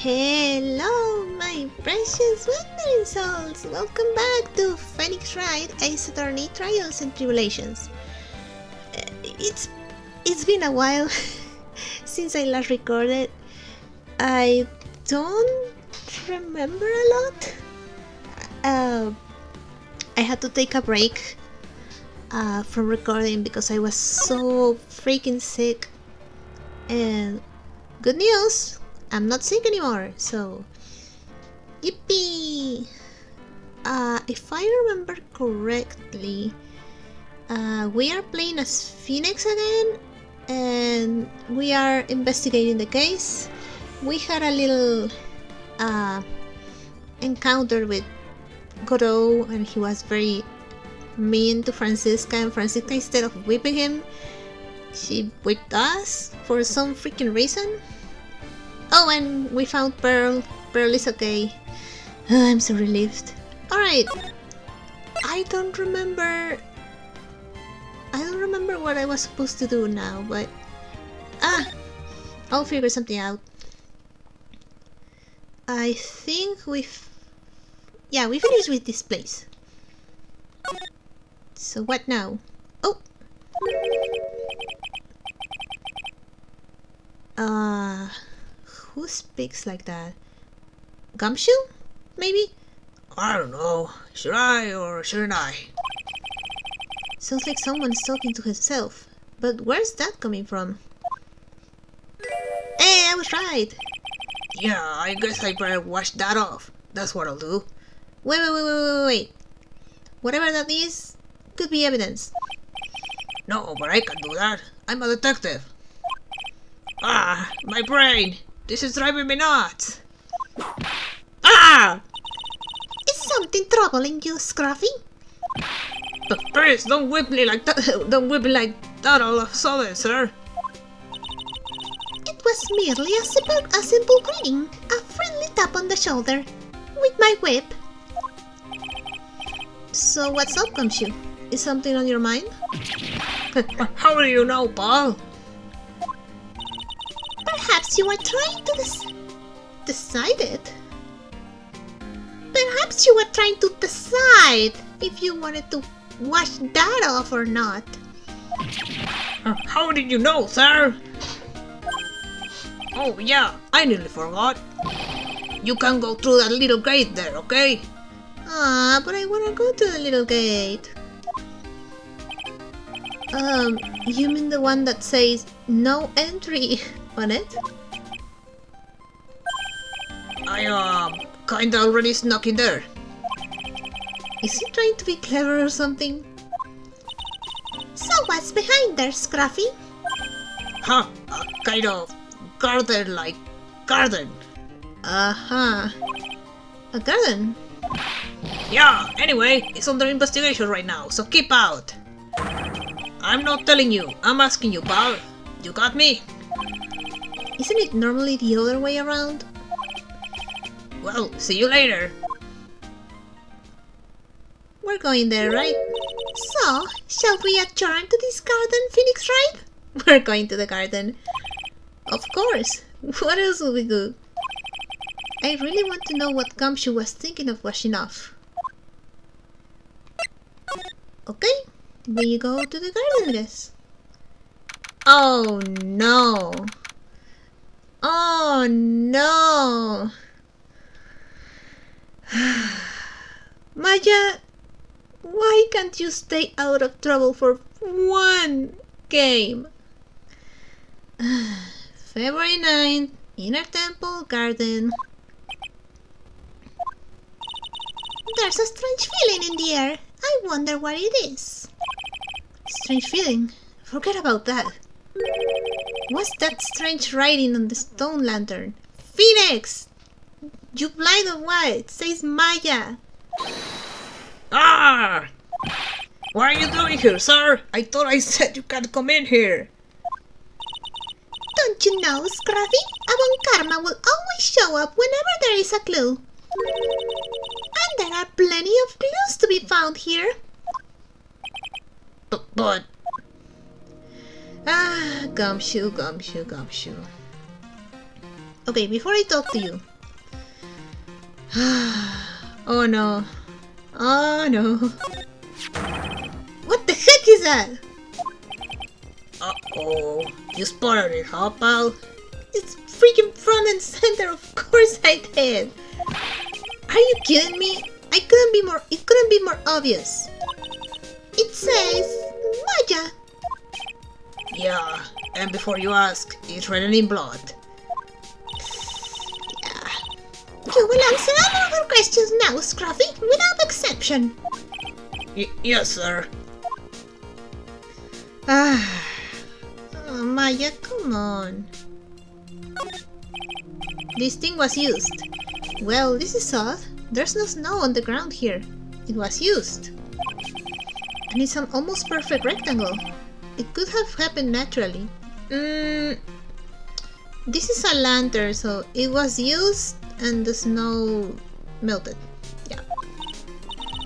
Hello, my precious wandering souls! Welcome back to Wright, Ace Attorney Trials and Tribulations. It's been a while since I last recorded. I don't remember a lot. I had to take a break from recording because I was so freaking sick. And good news! I'm not sick anymore, so yippee! If I remember correctly, we are playing as Phoenix again, and we are investigating the case. We had a little encounter with Godot, and he was very mean to Francisca, and Francisca, instead of whipping him, she whipped us for some freaking reason. Oh, and we found Pearl. Pearl is okay. I'm so relieved. Alright. I don't remember what I was supposed to do now, but I'll figure something out. I think we finished with this place. So what now? Oh! Who speaks like that? Gumshoe? Maybe? I don't know. Should I or shouldn't I? Sounds like someone's talking to himself. But where's that coming from? Hey, I was right! Yeah, I guess I better wash that off. That's what I'll do. Wait. Whatever that is, could be evidence. No, but I can do that. I'm a detective. Ah, my brain! This is driving me nuts! Ah! Is something troubling you, Scruffy? But please, don't whip me like that. Don't whip me like that all of a sudden, sir. It was merely a simple greeting, a friendly tap on the shoulder, with my whip. So what's up, Gumshoe? Is something on your mind? How do you know, Paul? Perhaps you were trying to decide it. Perhaps you were trying to decide if you wanted to wash that off or not. How did you know, sir? Oh yeah, I nearly forgot. You can go through that little gate there, okay? But I wanna go to the little gate. You mean the one that says no entry on it? I kinda already snuck in there. Is he trying to be clever or something? So what's behind there, Scruffy? Huh, a kind of garden-like garden. A garden? Yeah, anyway, it's under investigation right now, so keep out. I'm not telling you, I'm asking you, pal. You got me? Isn't it normally the other way around? Well, see you later. We're going there, right? So, shall we adjourn to this garden, Phoenix, right? We're going to the garden. Of course. What else will we do? I really want to know what Gumshoe was thinking of washing off. Okay, we go to the garden, I guess. Oh no! Oh no! Maya, why can't you stay out of trouble for one game? February 9th, Inner Temple Garden. There's a strange feeling in the air. I wonder what it is. Strange feeling? Forget about that. What's that strange writing on the stone lantern? Phoenix! You blind or what? It says Maya. Ah! What are you doing here, sir? I thought I said you can't come in here. Don't you know, Scruffy? Avant Karma will always show up whenever there is a clue. And there are plenty of clues to be found here. But... Gumshoe. Okay, before I talk to you, Oh no. Oh no. What the heck is that? Uh-oh. You spotted it, huh, pal? It's freaking front and center, of course I did. Are you kidding me? It couldn't be more obvious. It says Maya. Yeah, and before you ask, it's written in blood. Yeah. You will answer all our questions now, Scruffy, without exception. Yes, sir. Ah. Oh, Maya, come on. This thing was used. Well, this is odd. There's no snow on the ground here. It was used. And it's an almost perfect rectangle. It could have happened naturally. This is a lantern, so it was used and the snow melted. Yeah.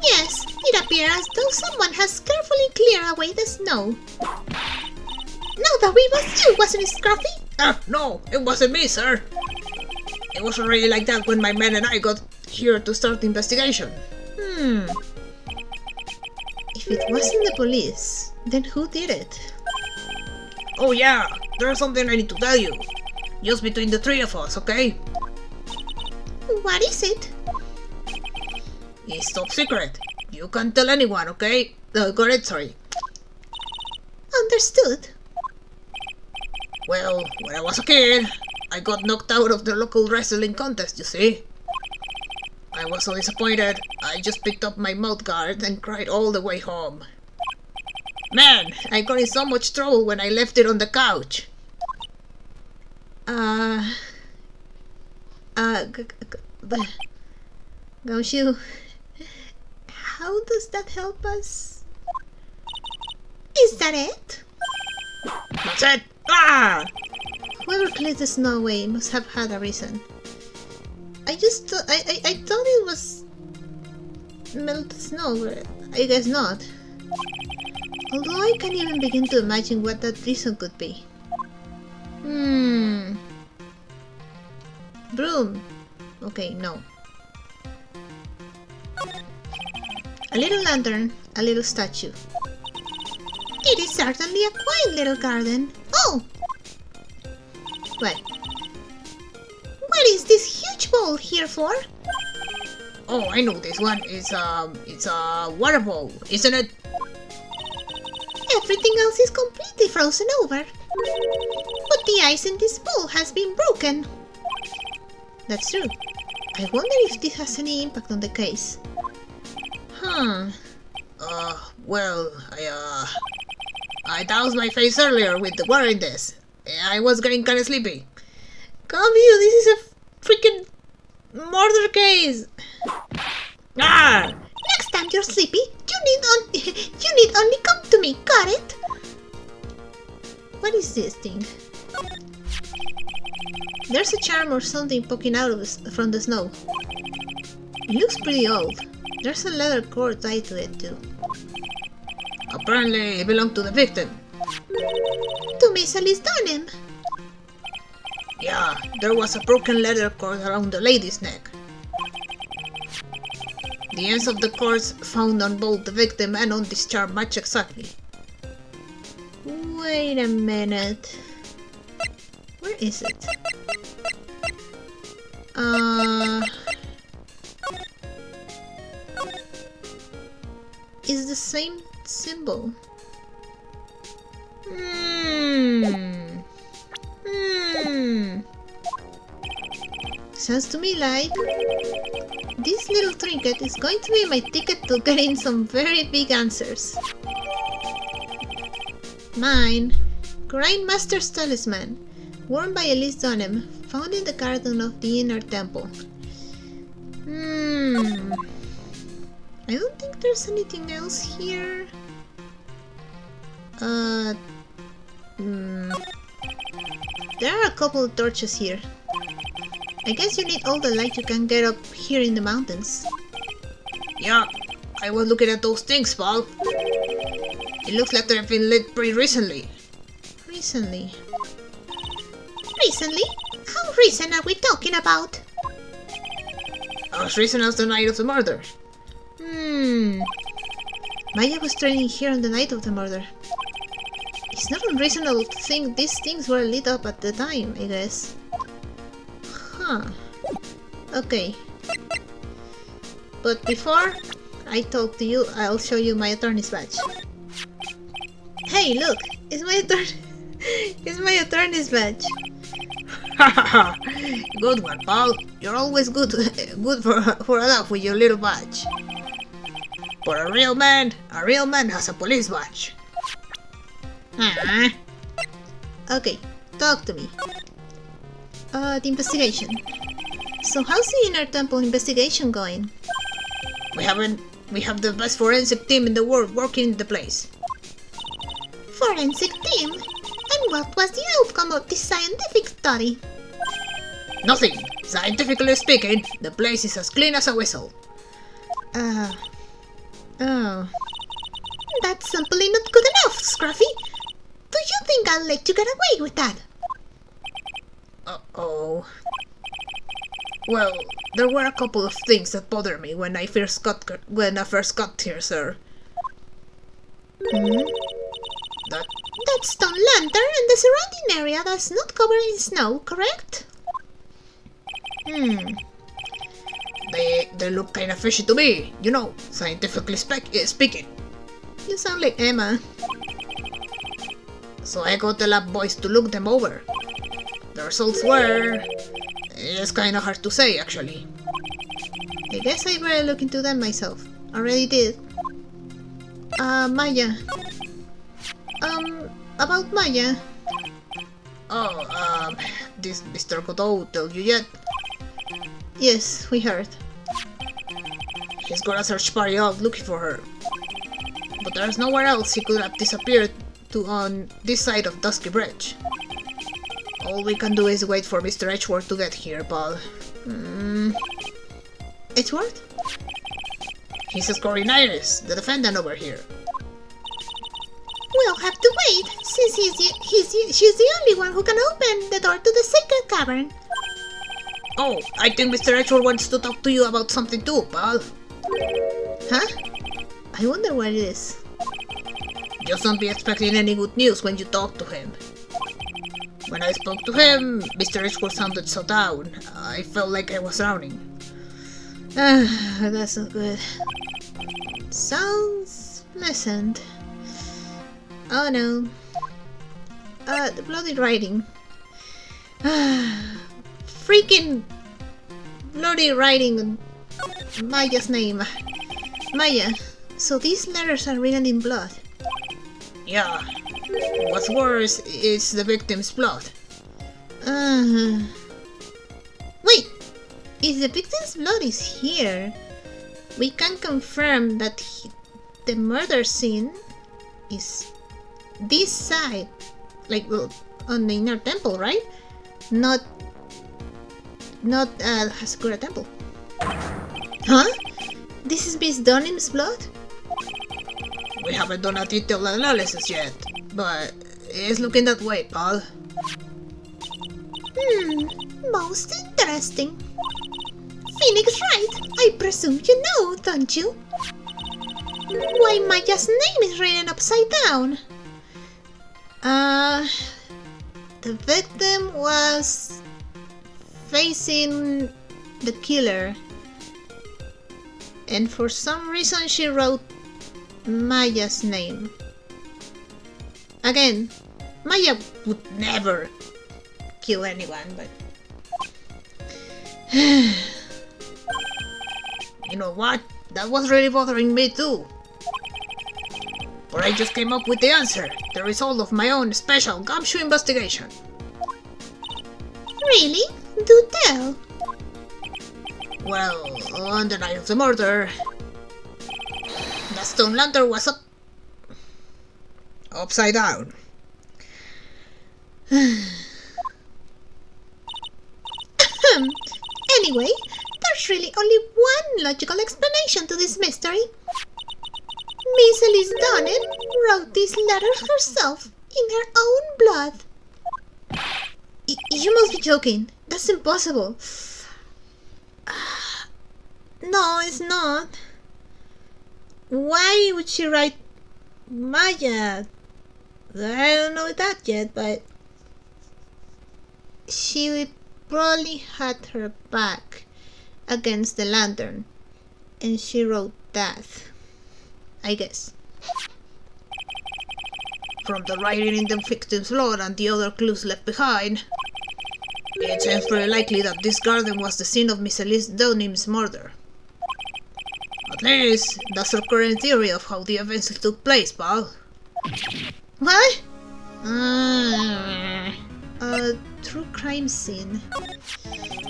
Yes, it appears as though someone has carefully cleared away the snow. No, that was you, wasn't it, Scruffy? No, it wasn't me, sir. It wasn't really like that when my men and I got here to start the investigation. If it wasn't the police, then who did it? Oh yeah, there's something I need to tell you. Just between the three of us, okay? What is it? It's top secret. You can't tell anyone, okay? Got it, sorry. Understood. Well, when I was a kid, I got knocked out of the local wrestling contest, you see? I was so disappointed, I just picked up my mouth guard and cried all the way home. Man, I got in so much trouble when I left it on the couch. Gumshoe, how does that help us? Is that it? That's it! Ah! Whoever cleared the snow away must have had a reason. I thought it was melted snow, but I guess not. Although I can't even begin to imagine what that reason could be. Broom. Okay, no. A little lantern, a little statue. It is certainly a quiet little garden. Oh! What? What is this huge bowl here for? Oh, I know this one. It's a water bowl, isn't it? Everything else is completely frozen over. But the ice in this bowl has been broken. That's true. I wonder if this has any impact on the case. Well, I doused my face earlier with the water in this. I was getting kinda sleepy. Come here, this is a freaking murder case. Ah! Next time you're sleepy, you need only come to me, got it? What is this thing? There's a charm or something poking out from the snow. It looks pretty old. There's a leather cord tied to it too. Apparently it belonged to the victim. To Miss Alice Dunham. Yeah, there was a broken leather cord around the lady's neck. The ends of the cords found on both the victim and on this charm match exactly. Wait a minute. Where is it? It's the same symbol. Sounds to me like this little trinket is going to be my ticket to getting some very big answers. Mine, Grindmaster's Talisman, worn by Elise Dunham, found in the garden of the inner temple. I don't think there's anything else here. There are a couple of torches here. I guess you need all the light you can get up here in the mountains. Yeah, I was looking at those things, pal. It looks like they've been lit pretty recently. Recently? Recently? How recent are we talking about? As recent as the night of the murder. Maya was training here on the night of the murder. It's not unreasonable to think these things were lit up at the time, I guess. Huh. Okay. But before I talk to you, I'll show you my attorney's badge. Hey, look! It's my it's my attorney's badge. Good one, pal. You're always good for a laugh with your little badge. But a real man has a police badge. Okay, talk to me. The investigation. So how's the Inner Temple investigation going? We have the best forensic team in the world working in the place. Forensic team? And what was the outcome of this scientific study? Nothing. Scientifically speaking, the place is as clean as a whistle. Oh. That's simply not good enough, Scruffy. Do you think I'll let you get away with that? Uh-oh. Well, there were a couple of things that bothered me when I first got here, sir. That stone lantern and the surrounding area that's not covered in snow, correct? They look kinda fishy to me, you know, scientifically speaking. You sound like Emma. So I got the lab boys to look them over. The results were... It's kinda hard to say, actually. I guess I better look into them myself. Already did. Maya. About Maya. This Mr. Godot tell you yet? Yes, we heard. He's got a search party out looking for her. But there's nowhere else he could have disappeared to on this side of Dusky Bridge. All we can do is wait for Mr. Edgeworth to get here, pal. Edgeworth? He's escorting Iris, the defendant over here. We'll have to wait, since she's the only one who can open the door to the sacred cavern. Oh, I think Mr. Edgeworth wants to talk to you about something too, pal. Huh? I wonder what it is. Just don't be expecting any good news when you talk to him. When I spoke to him, Mr. Edgeworth sounded so down. I felt like I was drowning. That's not good. Sounds pleasant. Oh no. The bloody writing. Freaking bloody writing on Maya's name. Maya, so these letters are written in blood. Yeah. What's worse is the victim's blood. Wait! If the victim's blood is here, we can confirm that the murder scene is this side, like on the Inner Temple, right? Not Hasakura Temple. Huh? This is Miss Dunham's blood? We haven't done a detailed analysis yet, but it's looking that way, pal. Most interesting. Phoenix Wright, I presume you know, don't you? Why Maya's name is written upside down? The victim was facing the killer, and for some reason she wrote Maya's name. Again, Maya would never kill anyone, but you know what? That was really bothering me too. But I just came up with the answer, the result of my own special gumshoe investigation. Really? Do tell. Well, on the night of the murder, the stone lantern was upside down. Anyway, there's really only one logical explanation to this mystery. Miss Elise Dunham wrote these letters herself in her own blood. You must be joking. That's impossible. No, it's not. Why would she write Maya? I don't know that yet, but she probably had her back against the lantern, and she wrote that, I guess. From the writing in the victim's blood and the other clues left behind, it seems very likely that this garden was the scene of Miss Elise Dunham's murder. At least, that's her current theory of how the events took place, pal. What? A true crime scene.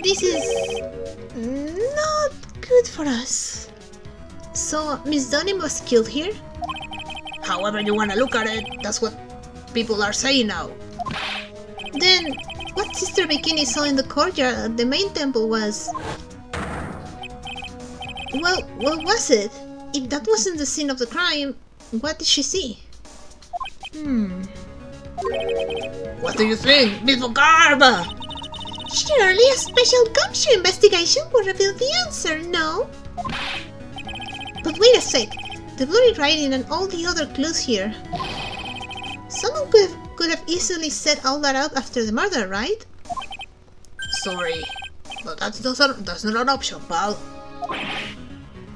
This is not good for us. So, Miss Dunham was killed here? However you wanna look at it, that's what people are saying now. Then, what Sister Bikini saw in the courtyard at the main temple was... Well, what was it? If that wasn't the scene of the crime, what did she see? What do you think, Miss Garba? Surely a special gumshoe investigation would reveal the answer, no? But wait a sec. The blurry writing and all the other clues here. Someone could have easily set all that up after the murder, right? Sorry, but that's not an option, pal.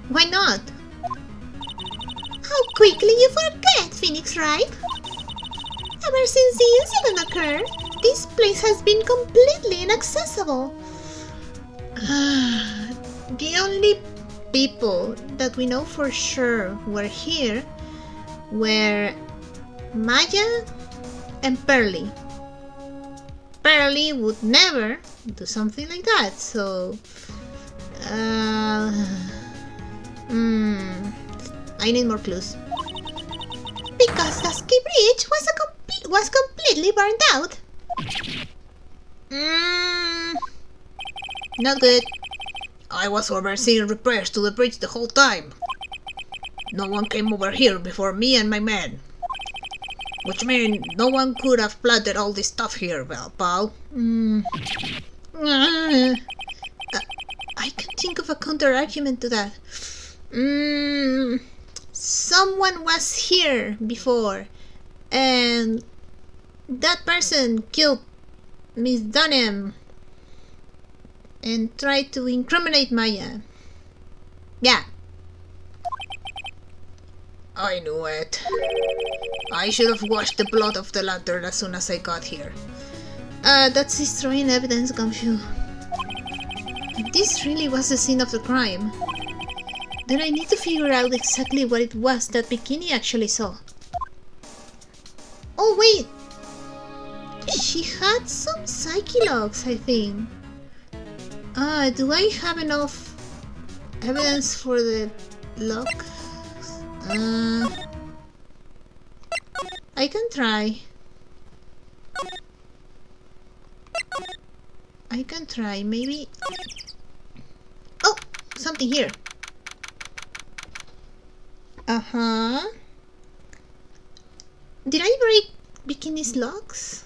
Why not? How quickly you forget, Phoenix Wright. Ever since the incident occurred, this place has been completely inaccessible. The only people that we know for sure were here were Maya and Pearly. Pearly would never do something like that, so... I need more clues. Because the ski bridge was completely burned out. Not good. I was overseeing repairs to the bridge the whole time. No one came over here before me and my men. Which means no one could have planted all this stuff here, well, pal. I can think of a counter-argument to that. Someone was here before, and that person killed Miss Dunham and tried to incriminate Maya. Yeah. I knew it. I should have washed the blood off the lantern as soon as I got here. That's destroying evidence, Gumshoe. If this really was the scene of the crime, then I need to figure out exactly what it was that Bikini actually saw. Oh wait! She had some psyche logs, I think. Do I have enough evidence for the logs? I can try. Maybe... Oh! Something here. Did I break Bikini's locks?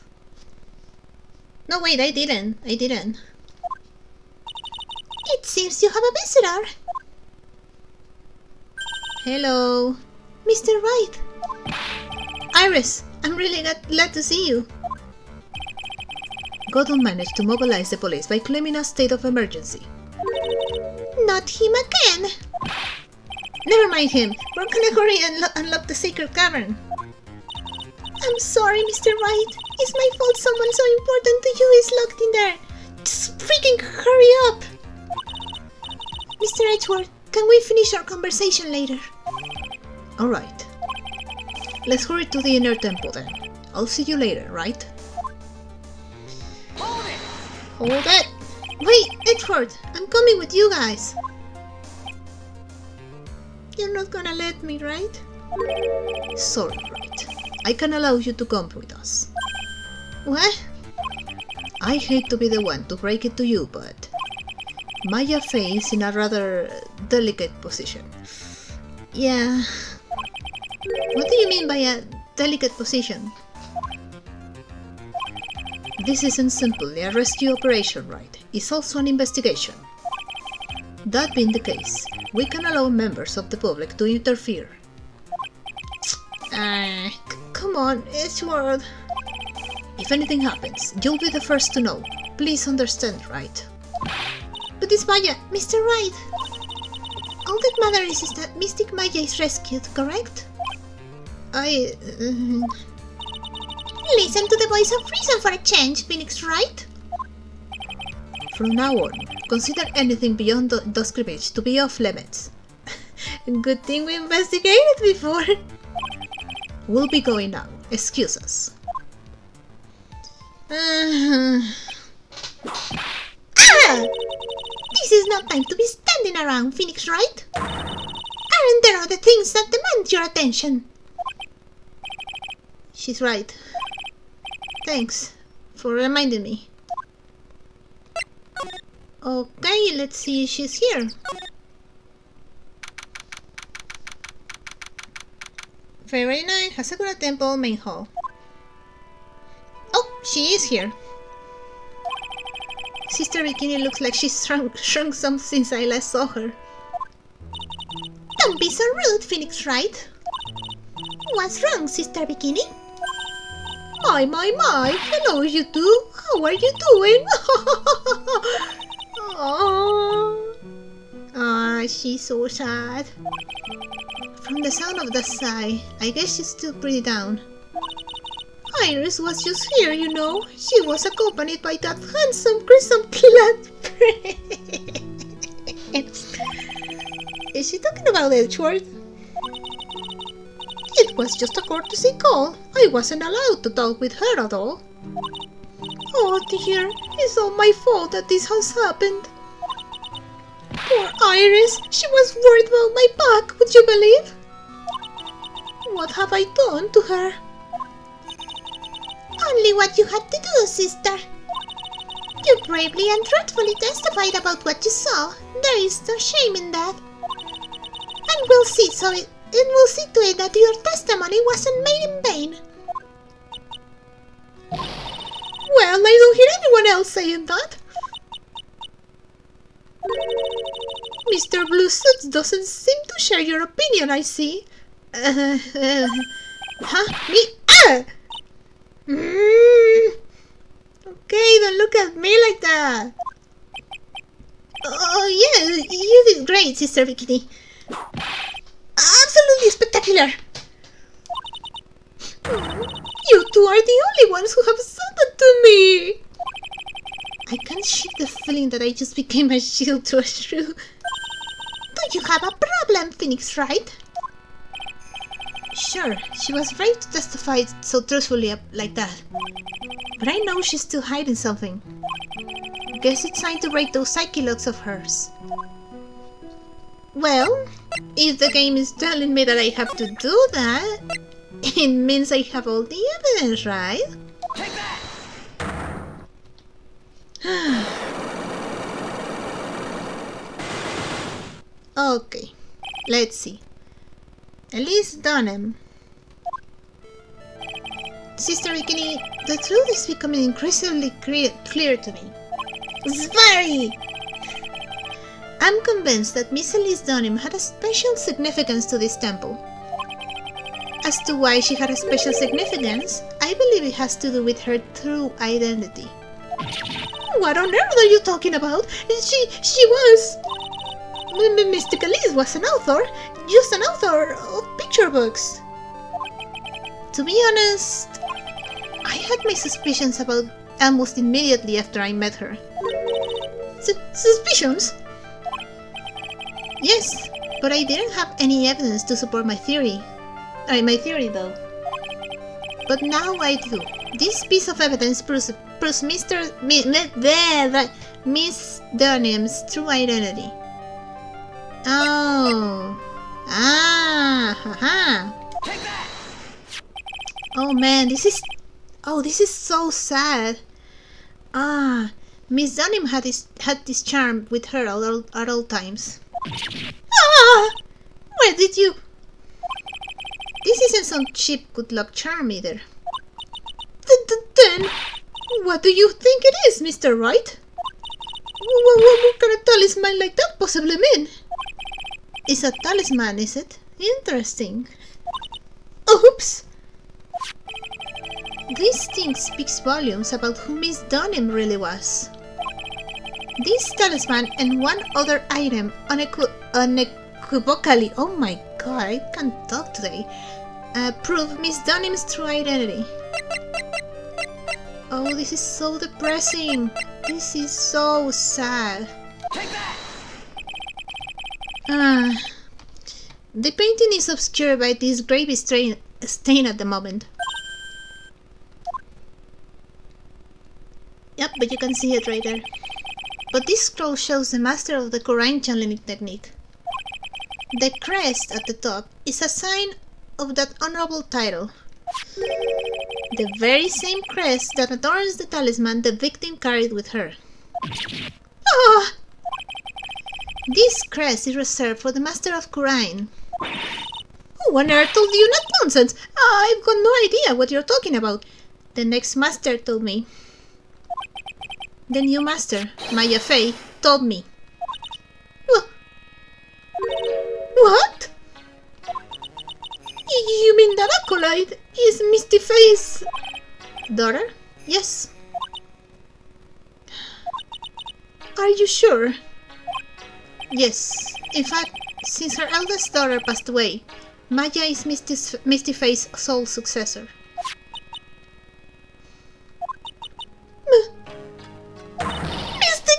No, wait, I didn't. It seems you have a visitor. Hello. Mr. Wright. Iris, I'm really glad to see you. Gordon managed to mobilize the police by claiming a state of emergency. Not him again. Never mind him. We're gonna hurry and unlock the sacred cavern. I'm sorry, Mr. Wright. It's my fault someone so important to you is locked in there. Just freaking hurry up. Mr. Edgeworth, can we finish our conversation later? Alright. Let's hurry to the inner temple then. I'll see you later, right? Hold it! Wait, Edgeworth! I'm coming with you guys! You're not gonna let me, right? Sorry, Wright. I can allow you to come with us. What? I hate to be the one to break it to you, but Maya Fey is in a rather delicate position. Yeah. What do you mean by a delicate position? This isn't simply a rescue operation, right? It's also an investigation. That being the case, we can allow members of the public to interfere. Come on, Edgeworth. If anything happens, you'll be the first to know. Please understand, Wright? But it's Maya, Mr. Wright. All that matters is that Mystic Maya is rescued, correct? Listen to the voice of reason for a change, Phoenix Wright. From now on, consider anything beyond the scrimmage to be off limits. Good thing we investigated before. We'll be going now. Excuse us. This is not time to be standing around, Phoenix Wright. Aren't there other things that demand your attention? She's right. Thanks for reminding me. Okay, let's see if she's here. February 9, Hasakura Temple, Main Hall. Oh, she is here. Sister Bikini looks like she's shrunk some since I last saw her. Don't be so rude, Phoenix Wright. What's wrong, Sister Bikini? My. Hello, you two. How are you doing? She's so sad. From the sound of the sigh, I guess she's still pretty down. Iris was just here, you know. She was accompanied by that handsome crimson-clad prince. Is she talking about Edgeworth? It was just a courtesy call. I wasn't allowed to talk with her at all. Oh dear, it's all my fault that this has happened. Poor Iris, she was worried about my back, would you believe? What have I done to her? Only what you had to do, sister. You bravely and truthfully testified about what you saw. There is no shame in that. And we'll see to it that your testimony wasn't made in vain. Well, I don't hear anyone else saying that. Mr. Blue Suits doesn't seem to share your opinion, I see. Me? Okay, don't look at me like that. Oh yeah, you did great, Sister Bikini. Absolutely spectacular. You two are the only ones who have said that to me. I can't shake the feeling that I just became a shield to a shrew. Do you have a problem, Phoenix Wright? Sure, she was brave to testify so truthfully like that. But I know she's still hiding something. Guess it's time to break those psyche locks of hers. Well, if the game is telling me that I have to do that, it means I have all the evidence, right? Take that! Okay, let's see. Elise Dunham. Sister Bikini, the truth is becoming increasingly clear to me. Sparry! I'm convinced that Miss Elise Dunham had a special significance to this temple. As to why she had a special significance, I believe it has to do with her true identity. What on earth are you talking about? She was... Mystic Elise was an author, just an author of picture books. To be honest, I had my suspicions about almost immediately after I met her. Suspicions? Yes, but I didn't have any evidence to support my theory. My theory though. But now I do. This piece of evidence proves Miss Dunham's true identity. Oh. Take that! Oh man, this is so sad. Miss Dunham had this charm with her at all times. Where did you... This isn't some cheap good luck charm either. Then, what do you think it is, Mr. Wright? What can a talisman like that possibly mean? It's a talisman, is it? Interesting. Oh, oops! This thing speaks volumes about who Miss Dunham really was. This talisman and one other item unequivocally, oh my god, I can't talk today, prove Miss Dunham's true identity. Oh, this is so depressing. This is so sad. Take that! The painting is obscured by this gravy stain at the moment. Yep, but you can see it right there. But this scroll shows the master of the Quran channeling technique. The crest at the top is a sign of that honorable title. The very same crest that adorns the talisman the victim carried with her. Ah! This crest is reserved for the master of Quran. Who on earth told you that nonsense? I've got no idea what you're talking about. The next master told me. The new master, Maya Fey, told me. What? You mean that acolyte is Misty Fey's daughter? Yes. Are you sure? Yes. In fact, since her eldest daughter passed away, Maya is Misty Fey's sole successor. Misty!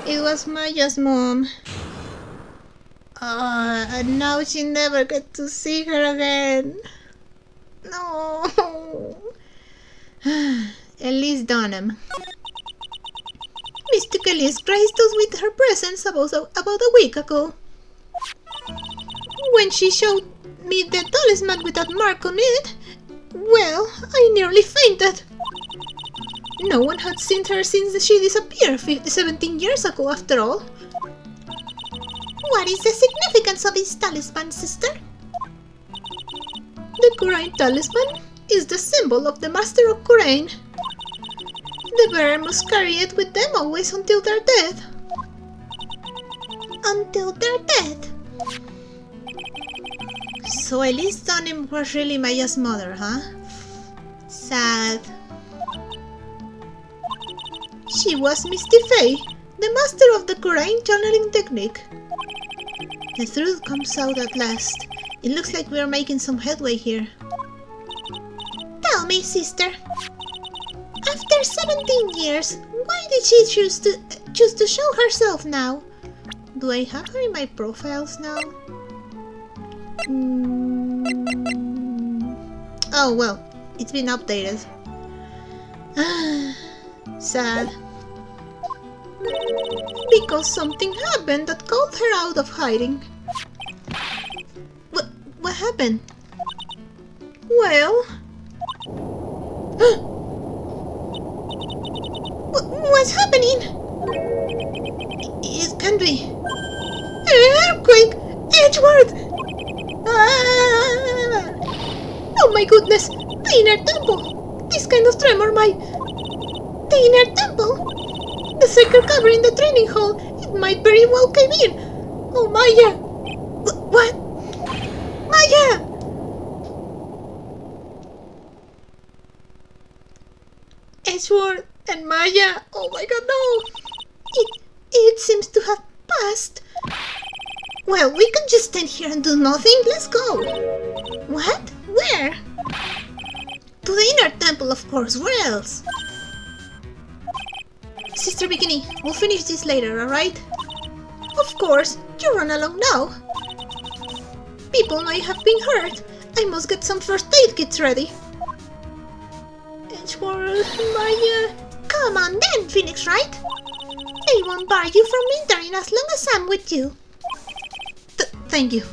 It was Maya's mom. And now she never get to see her again. No. Elise Dunham. Mystic Elise graced us with her presence about a week ago. When she showed me the talisman with that mark on it, well, I nearly fainted. No one had seen her since she disappeared 17 years ago, after all. What is the significance of this talisman, sister? The Quran talisman is the symbol of the Master of Quran. The bearer must carry it with them always until their death. Until their death. So Elise Dunham was really Maya's mother, huh? Sad. She was Misty Fey, the master of the Quran channeling technique. The truth comes out at last. It looks like we're making some headway here. Tell me, sister. After 17 years, why did she choose to show herself now? Do I have her in my profiles now? Oh well, it's been updated. Sad. Because something happened that called her out of hiding. What happened? Well... What's happening? It can't be. An earthquake! Edgeworth! Ah! Oh my goodness! The inner temple! This kind of tremor, the inner temple! The sacred cavern in the training hall! It might very well cave in! Oh, Maya! What? Maya! Edgeworth and Maya! Oh my god, no! It seems to have passed. Well, we can just stand here and do nothing. Let's go! What? Where? To the inner temple, of course. Where else? Sister Bikini, we'll finish this later, alright? Of course. You run along now. People might have been hurt. I must get some first aid kits ready. Edgeworth, Maya... Come on then, Phoenix Wright. They won't bar you from entering as long as I'm with you. Thank you.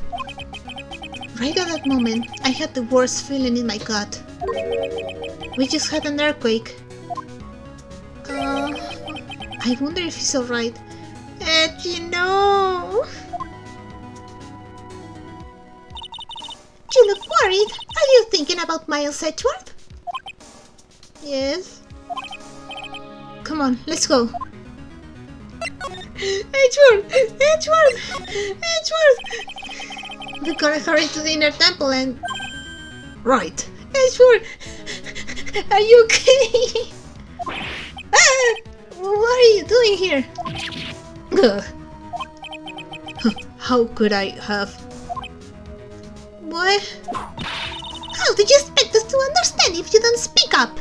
Right at that moment, I had the worst feeling in my gut. We just had an earthquake. I wonder if he's alright. Edgy, no! You look worried. Are you thinking about Miles Edgeworth? Yes. Come on, let's go. Edgeworth! Edgeworth! Edgeworth! We gotta hurry to the inner temple and... Right. Edgeworth! Are you okay? Ah! What are you doing here? Ugh. How could I have... What? How did you expect us to understand if you don't speak up?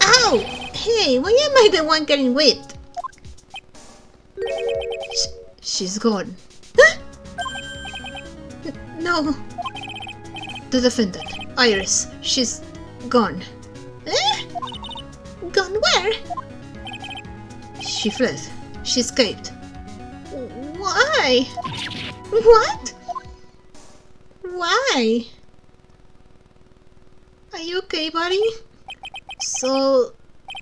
Ow! Hey, why am I the one getting whipped? She's gone. Huh? No. The defendant, Iris, she's gone. Eh? Gone where? She fled. She escaped. Why? What? Why? Are you okay, buddy? So,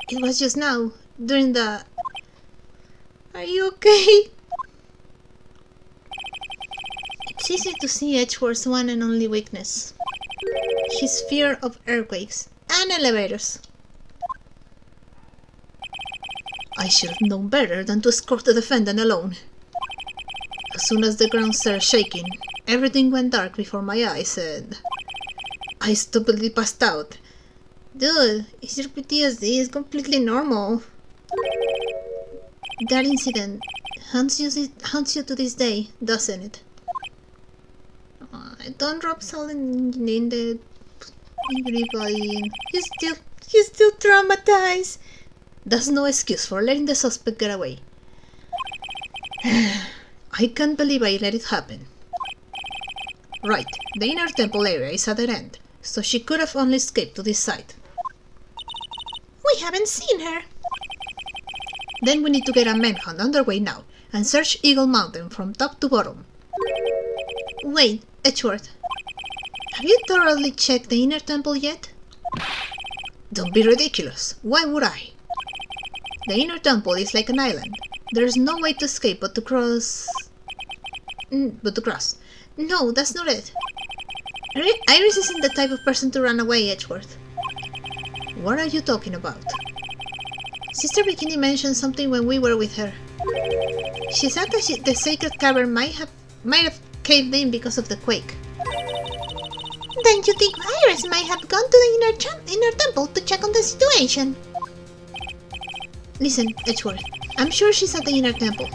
it was just now, during the... Are you okay? It's easy to see Edgeworth's one and only weakness. His fear of earthquakes and elevators. I should have known better than to escort the defendant alone. As soon as the ground started shaking, everything went dark before my eyes and... I stupidly passed out. Dude, it's your PTSD is completely normal. That incident haunts you to this day, doesn't it? Don't drop salt in the everybody. He's still traumatized. That's no excuse for letting the suspect get away. I can't believe I let it happen. Right, the inner temple area is at the end, so she could have only escaped to this side. We haven't seen her. Then we need to get a manhunt underway now and search Eagle Mountain from top to bottom. Wait, Edgeworth. Have you thoroughly checked the inner temple yet? Don't be ridiculous. Why would I? The inner temple is like an island. There's no way to escape but to cross... No, that's not it. Iris isn't the type of person to run away, Edgeworth. What are you talking about? Sister Bikini mentioned something when we were with her. She said that the sacred cavern might have caved in because of the quake. Then you think Iris might have gone to the inner temple to check on the situation? Listen, Edgeworth, I'm sure she's at the inner temple.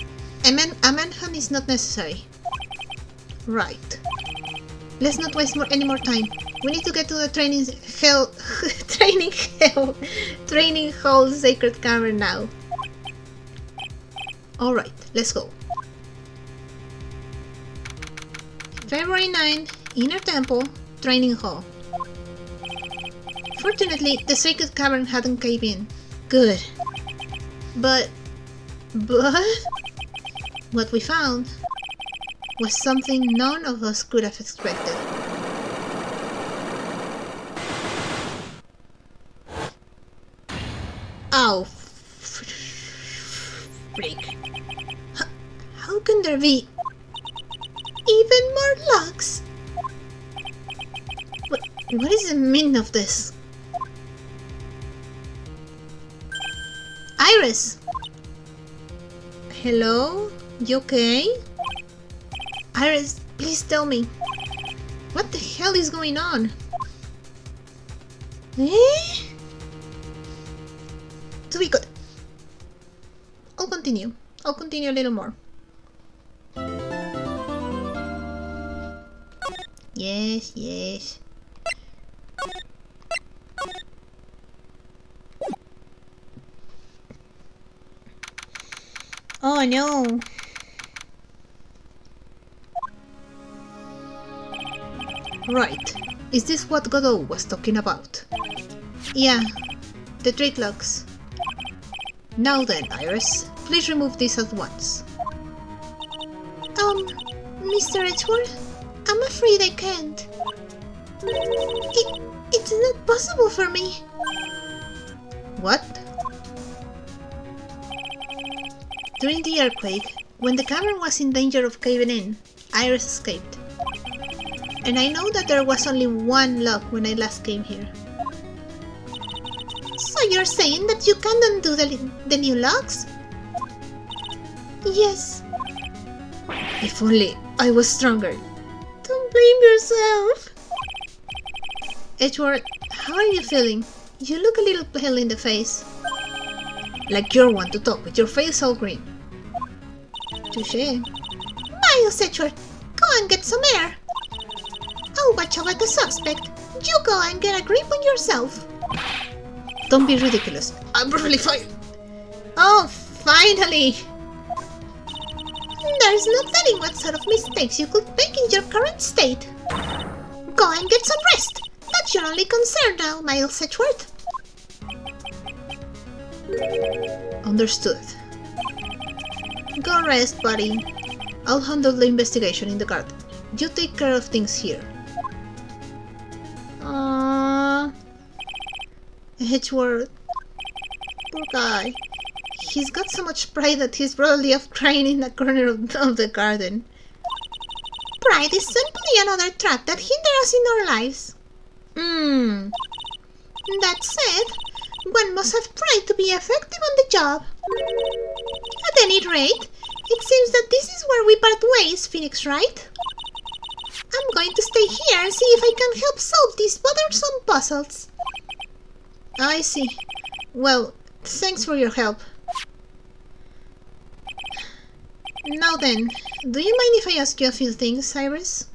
A manhunt is not necessary. Right. Let's not waste any more time. We need to get to the training hall sacred cavern now. Alright, let's go. February 9, Inner Temple, Training Hall. Fortunately, the sacred cavern hadn't caved in. Good. But what we found was something none of us could have expected. Ow. Freak. How can there be even more locks? What is the meaning of this? Iris! Hello? You okay? Iris, please tell me. What the hell is going on? Eh? To be good. I'll continue a little more. Yes, yes. Oh no. Right. Is this what Godot was talking about? Yeah. The trick locks. Now then, Iris, please remove this at once. Mr. Edgeworth, I'm afraid I can't. It's not possible for me. What? During the earthquake, when the cavern was in danger of caving in, Iris escaped. And I know that there was only one lock when I last came here. So you're saying that you can't undo the new locks? Yes. If only I was stronger. Don't blame yourself. Edgeworth, how are you feeling? You look a little pale in the face. Like you're one to talk with your face all green. Touché. Miles Edgeworth, go and get some air. I'll watch over the suspect. You go and get a grip on yourself. Don't be ridiculous. I'm perfectly fine. Oh, finally! There's no telling what sort of mistakes you could make in your current state. Go and get some rest. That's your only concern now, Miles Edgeworth. Understood. Go rest, buddy. I'll handle the investigation in the garden. You take care of things here. Edgeworth. Poor guy. He's got so much pride that he's probably off crying in the corner of the garden. Pride is simply another trap that hinders us in our lives. That said, one must have pride to be effective on the job. At any rate, it seems that this is where we part ways, Phoenix Wright. I'm going to stay here and see if I can help solve these bothersome puzzles. I see. Well, thanks for your help. Now then, do you mind if I ask you a few things, Iris?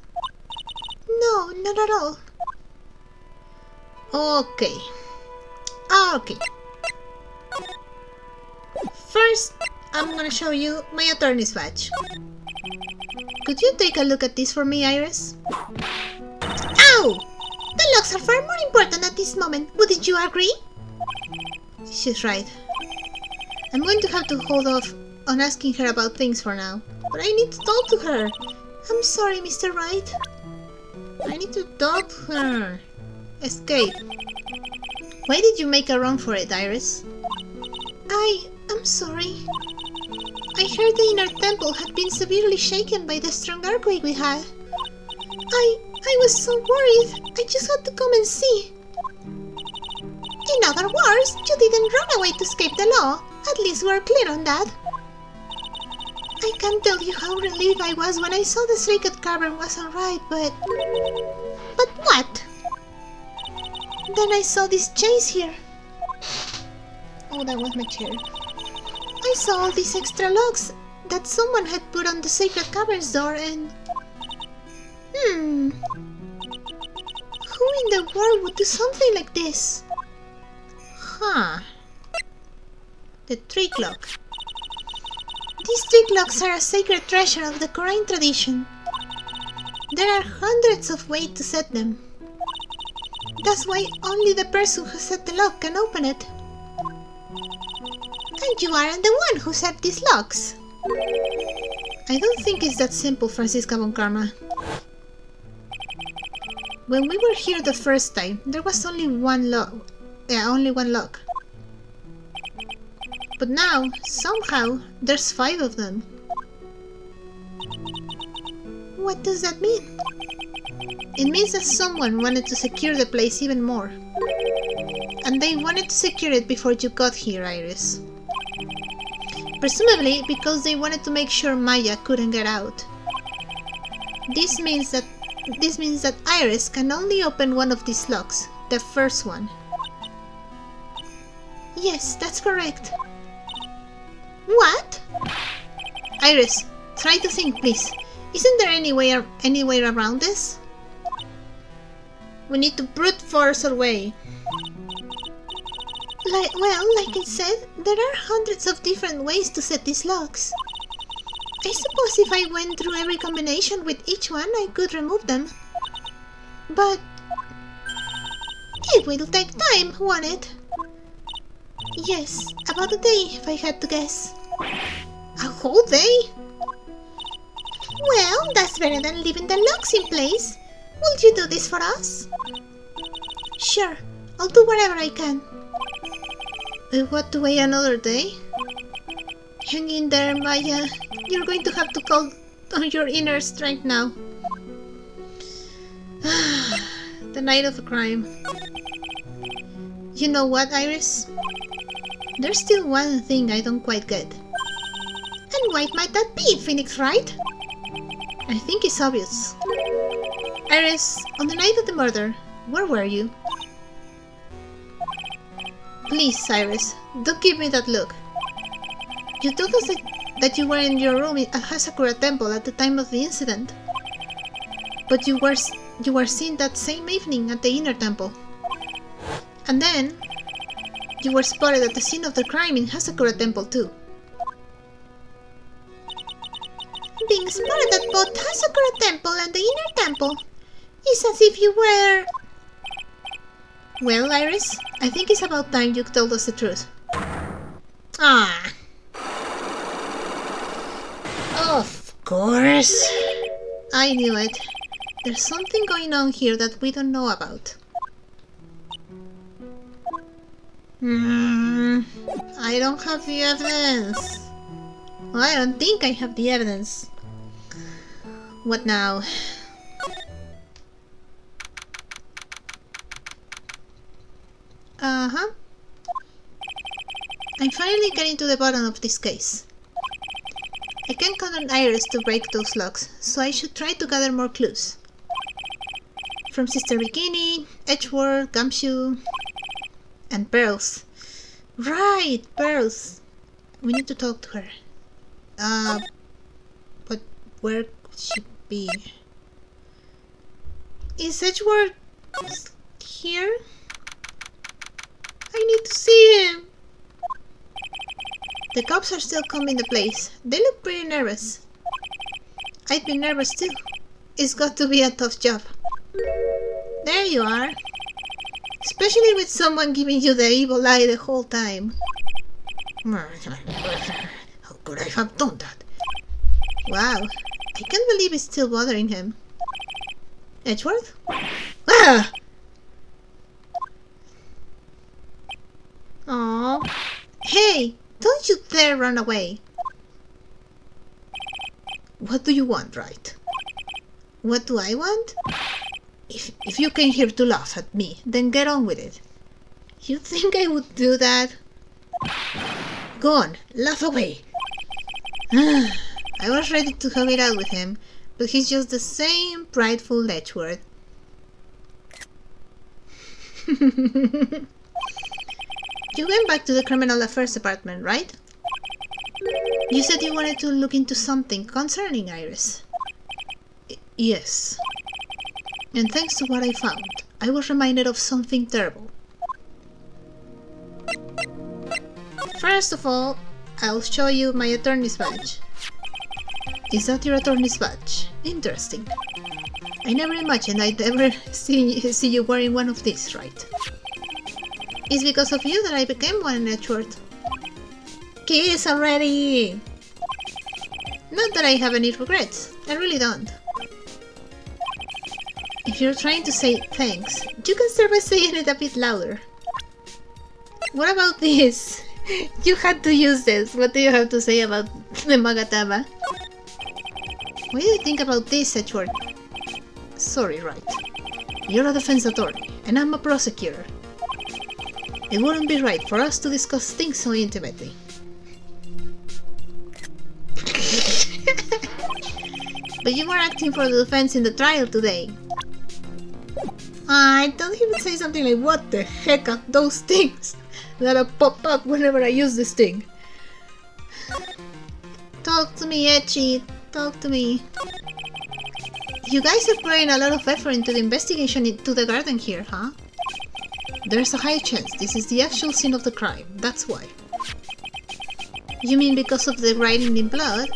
No, not at all. Okay. First, I'm gonna show you my attorney's badge. Could you take a look at this for me, Iris? Ow! The locks are far more important at this moment, wouldn't you agree? She's right. I'm going to have to hold off on asking her about things for now, but I need to talk to her. I'm sorry, Mr. Wright. I need to talk to her. Escape. Why did you make a run for it, Iris? I'm sorry. I heard the inner temple had been severely shaken by the strong earthquake we had. I was so worried, I just had to come and see. In other words, you didn't run away to escape the law. At least we're clear on that. I can't tell you how relieved I was when I saw the sacred cavern was alright, but... But what? Then I saw this chase here. Oh, that was my chair. I saw all these extra locks that someone had put on the sacred cavern's door and... Who in the world would do something like this? Huh. The trick lock. These trick locks are a sacred treasure of the Korean tradition. There are hundreds of ways to set them. That's why only the person who set the lock can open it. And you aren't the one who set these locks. I don't think it's that simple, Francisca von Karma. When we were here the first time, there was only one lock. Only one lock. But now, somehow, there's 5 of them. What does that mean? It means that someone wanted to secure the place even more. And they wanted to secure it before you got here, Iris. Presumably because they wanted to make sure Maya couldn't get out. This means that Iris can only open one of these locks, the first one. Yes, that's correct. What? Iris, try to think, please. Isn't there any way around this? We need to brute force our way. Like I said, there are hundreds of different ways to set these locks. I suppose if I went through every combination with each one, I could remove them. But it will take time, won't it? Yes, about a day if I had to guess. A whole day? Well, that's better than leaving the locks in place. Will you do this for us? Sure, I'll do whatever I can. What, to wait another day? Hang in there, Maya. You're going to have to call on your inner strength now. The night of the crime. You know what, Iris? There's still one thing I don't quite get. And why might that be, Phoenix Wright? I think it's obvious. Iris, on the night of the murder, where were you? Please, Iris, don't give me that look. You told us that you were in your room at Hasakura Temple at the time of the incident. But you were seen that same evening at the inner temple. And then, you were spotted at the scene of the crime in Hasakura Temple too. Being spotted at both Hasakura Temple and the inner temple is as if you were... Well, Iris, I think it's about time you told us the truth. Ah. Of course. I knew it. There's something going on here that we don't know about. I don't have the evidence. Well, I don't think I have the evidence. What now? Uh-huh. I'm finally getting to the bottom of this case. I can't count on Iris to break those locks, so I should try to gather more clues. From Sister Bikini, Edgeworth, Gumshoe, and Pearls. Right, Pearls. We need to talk to her. But where could she be? Is Edgeworth here? I need to see him. The cops are still combing the place. They look pretty nervous. I'd be nervous too. It's got to be a tough job. There you are. Especially with someone giving you the evil eye the whole time. How could I have done that? Wow. I can't believe it's still bothering him. Edgeworth? Ah! Aww. Hey! Don't you dare run away! What do you want, Wright? What do I want? If you came here to laugh at me, then get on with it. You think I would do that? Go on, laugh away. I was ready to have it out with him, but he's just the same prideful Edgeworth. You went back to the criminal affairs department, right? You said you wanted to look into something concerning Iris. Yes. And thanks to what I found, I was reminded of something terrible. First of all, I'll show you my attorney's badge. Is that your attorney's badge? Interesting. I never imagined I'd ever see you wearing one of these, right? It's because of you that I became one in Edgeworth. Kiss already! Not that I have any regrets, I really don't. If you're trying to say thanks, you can start by saying it a bit louder. What about this? You had to use this. What do you have to say about the Magatama? What do you think about this, Edgeworth? Sorry, Wright. You're a defense attorney, and I'm a prosecutor. It wouldn't be right for us to discuss things so intimately. But you were acting for the defense in the trial today. I thought he would say something like, what the heck are those things that pop up whenever I use this thing? Talk to me, Etchy. Talk to me. You guys are putting a lot of effort into the investigation into the garden here, huh? There's a high chance this is the actual scene of the crime, that's why. You mean because of the writing in blood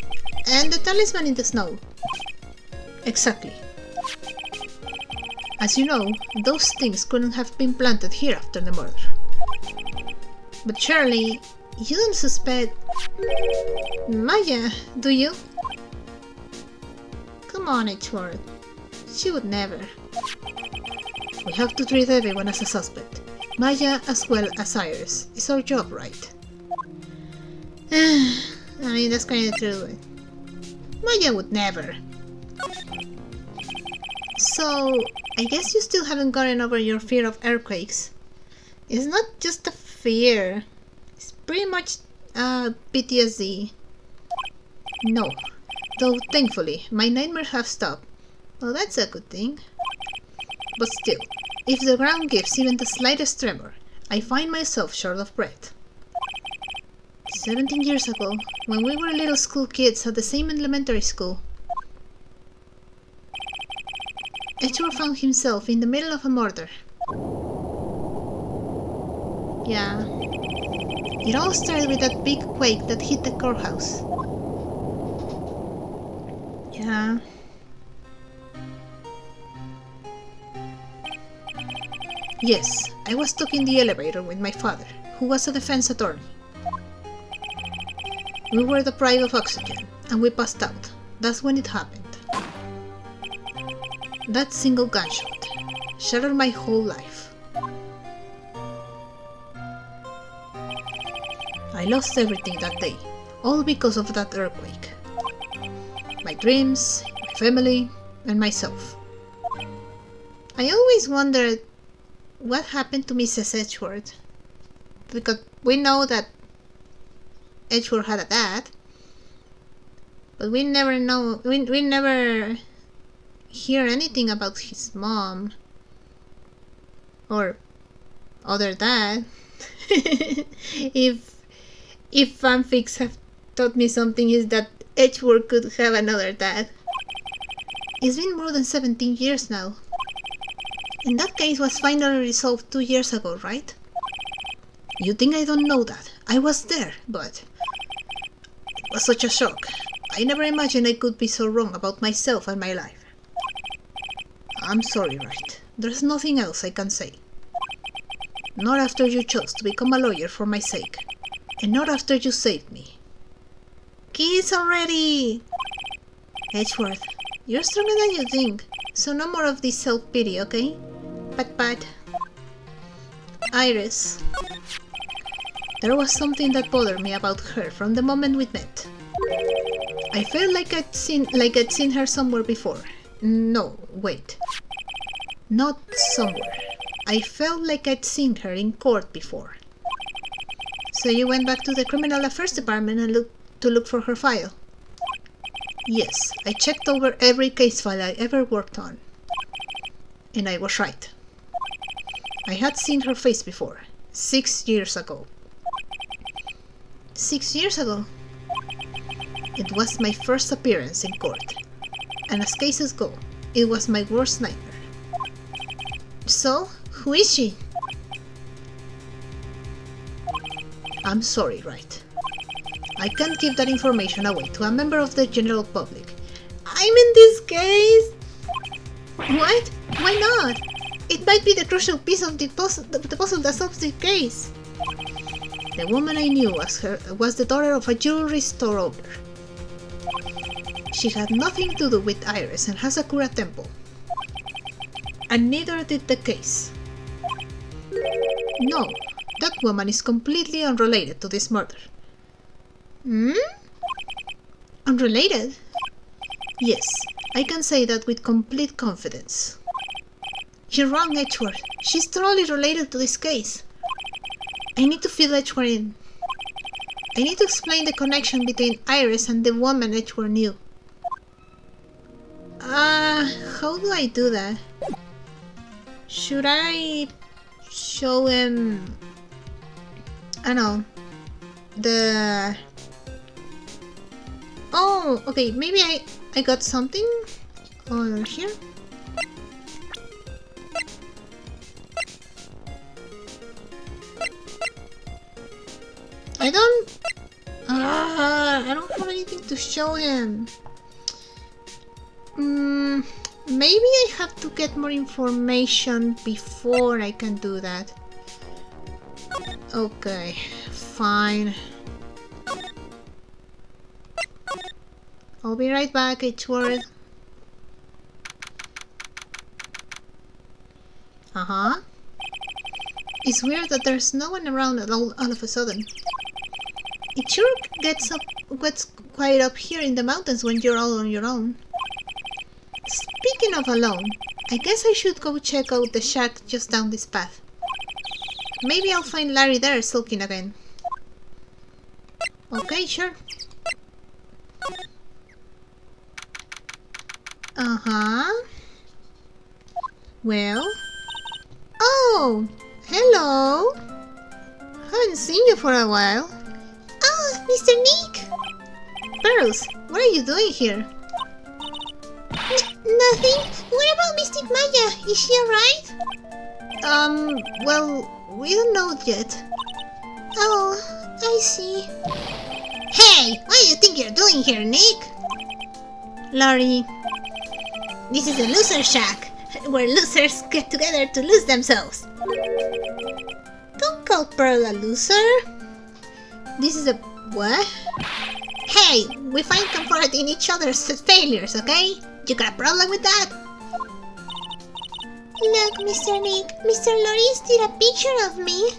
and the talisman in the snow? Exactly. As you know, those things couldn't have been planted here after the murder. But surely, you don't suspect... Maya, do you? Come on, Edgeworth. She would never. We have to treat everyone as a suspect. Maya as well as Iris. It's our job, right? I mean, that's kind of true. Maya would never. So, I guess you still haven't gotten over your fear of earthquakes. It's not just a fear. It's pretty much PTSD. No. Though thankfully, my nightmares have stopped. Well, that's a good thing. But still, if the ground gives even the slightest tremor, I find myself short of breath. 17 years ago, when we were little school kids at the same elementary school, Edgeworth found himself in the middle of a murder. Yeah. It all started with that big quake that hit the courthouse. Yeah. Yes, I was stuck in the elevator with my father, who was a defense attorney. We were deprived of oxygen, and we passed out. That's when it happened. That single gunshot shattered my whole life. I lost everything that day, all because of that earthquake. My dreams, my family, and myself. I always wondered what happened to Mrs. Edgeworth, because we know that Edgeworth had a dad, but we never hear anything about his mom or other dad. if fanfics have taught me something, is that Edgeworth could have another dad. It's been more than 17 years now. And that case was finally resolved 2 years ago, right? You think I don't know that? I was there, but it was such a shock. I never imagined I could be so wrong about myself and my life. I'm sorry, Wright. There's nothing else I can say. Not after you chose to become a lawyer for my sake. And not after you saved me. Kiss already! Edgeworth, you're stronger than you think, so no more of this self-pity, okay? Pat pat. Iris. There was something that bothered me about her from the moment we met. I felt like I'd seen her somewhere before. No, wait. Not somewhere. I felt like I'd seen her in court before. So you went back to the Criminal Affairs Department and look for her file? Yes, I checked over every case file I ever worked on. And I was right. I had seen her face before, 6 years ago. 6 years ago? It was my first appearance in court, and as cases go, it was my worst nightmare. So, who is she? I'm sorry, Wright. I can't give that information away to a member of the general public. I'm in this case! What? Why not? It might be the crucial piece of the puzzle that solves the case. The woman I knew was the daughter of a jewelry store owner. She had nothing to do with Iris and Hasakura Temple. And neither did the case. No, that woman is completely unrelated to this murder. Hmm? Unrelated? Yes, I can say that with complete confidence. You're wrong, Edgeworth. She's totally related to this case. I need to fill Edgeworth in. I need to explain the connection between Iris and the woman Edgeworth knew. How do I do that? Should I show him... I don't know. The... Oh, okay, maybe I got something over here. I don't have anything to show him. Maybe I have to get more information before I can do that. Okay, fine. I'll be right back, Edgeworth. Uh-huh. It's weird that there's no one around at all of a sudden. It sure gets quiet up here in the mountains when you're all on your own. Speaking of alone, I guess I should go check out the shack just down this path. Maybe I'll find Larry there sulking again. Okay, sure. Uh-huh. Well. Oh! Hello! Haven't seen you for a while. Oh, Mr. Nick! Pearls, what are you doing here? Nothing. What about Mystic Maya? Is she alright? Well, we don't know yet. Oh, I see. Hey, what do you think you're doing here, Nick? Larry, This is a loser shack, where losers get together to lose themselves. don't call Pearl a loser. This is a... what? Hey, we find comfort in each other's failures, okay? You got a problem with that? Look, Mr. Nick, Mr. Loris did a picture of me.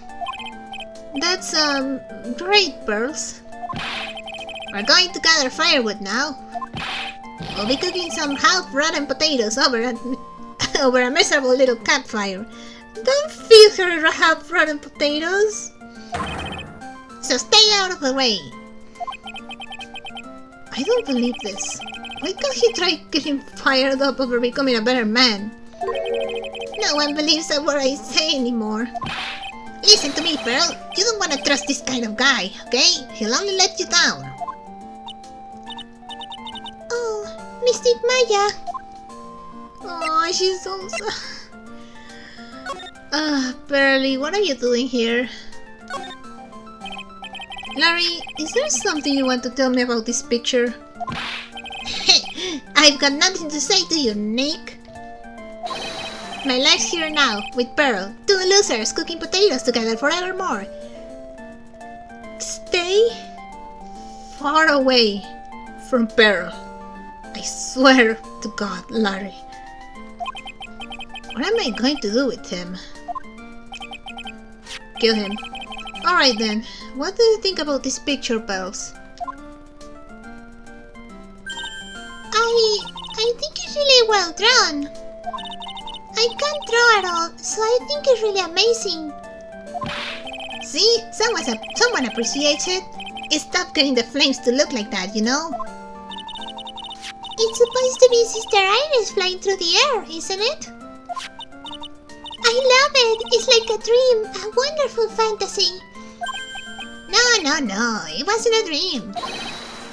That's, great, Pearls. We're going to gather firewood now. We'll be cooking some half-rotten potatoes over a miserable little campfire. Don't feed her half-rotten potatoes. So stay out of the way. I don't believe this. Why can't he try getting fired up over becoming a better man? No one believes a word I say anymore. Listen to me, Pearl. You don't want to trust this kind of guy, okay? He'll only let you down. Oh, Mystic Maya. Oh, she's so Pearly, what are you doing here? Larry, is there something you want to tell me about this picture? I've got nothing to say to you, Nick. My life's here now, with Pearl, two losers cooking potatoes together forevermore. Stay far away from Pearl. I swear to God, Larry. What am I going to do with him? Kill him. Alright then, what do you think about this picture, Pearls? I think it's really well drawn. I can't draw at all, so I think it's really amazing. See? Someone appreciates it. It stopped getting the flames to look like that, you know? It's supposed to be Sister Iris flying through the air, isn't it? I love it! It's like a dream, a wonderful fantasy. No, it wasn't a dream.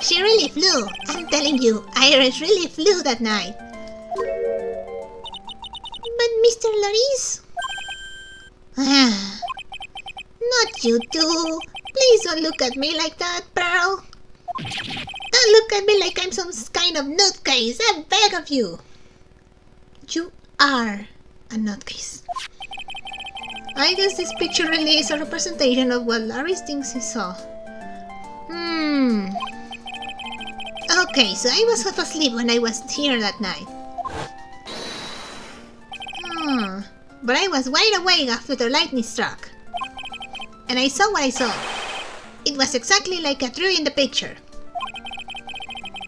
She really flew. I'm telling you, Iris really flew that night. But Mr. Loris? Not you too. Please don't look at me like that, Pearl. Don't look at me like I'm some kind of nutcase. I beg of you. You are a nutcase. I guess this picture really is a representation of what Larry thinks he saw. Okay, so I was half asleep when I was here that night. But I was wide awake after the lightning struck. And I saw what I saw. It was exactly like I drew in the picture.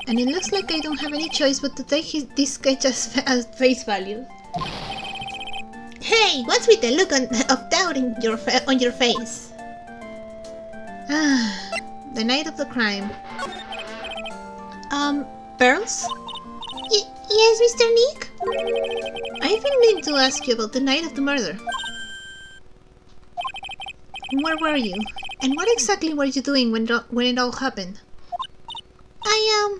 And it looks like I don't have any choice but to take this sketch as face value. Hey, what's with the look of doubt on your face? The night of the crime. Pearls? Yes, Mr. Nick? I've been meaning to ask you about the night of the murder. Where were you? And what exactly were you doing when it all happened? I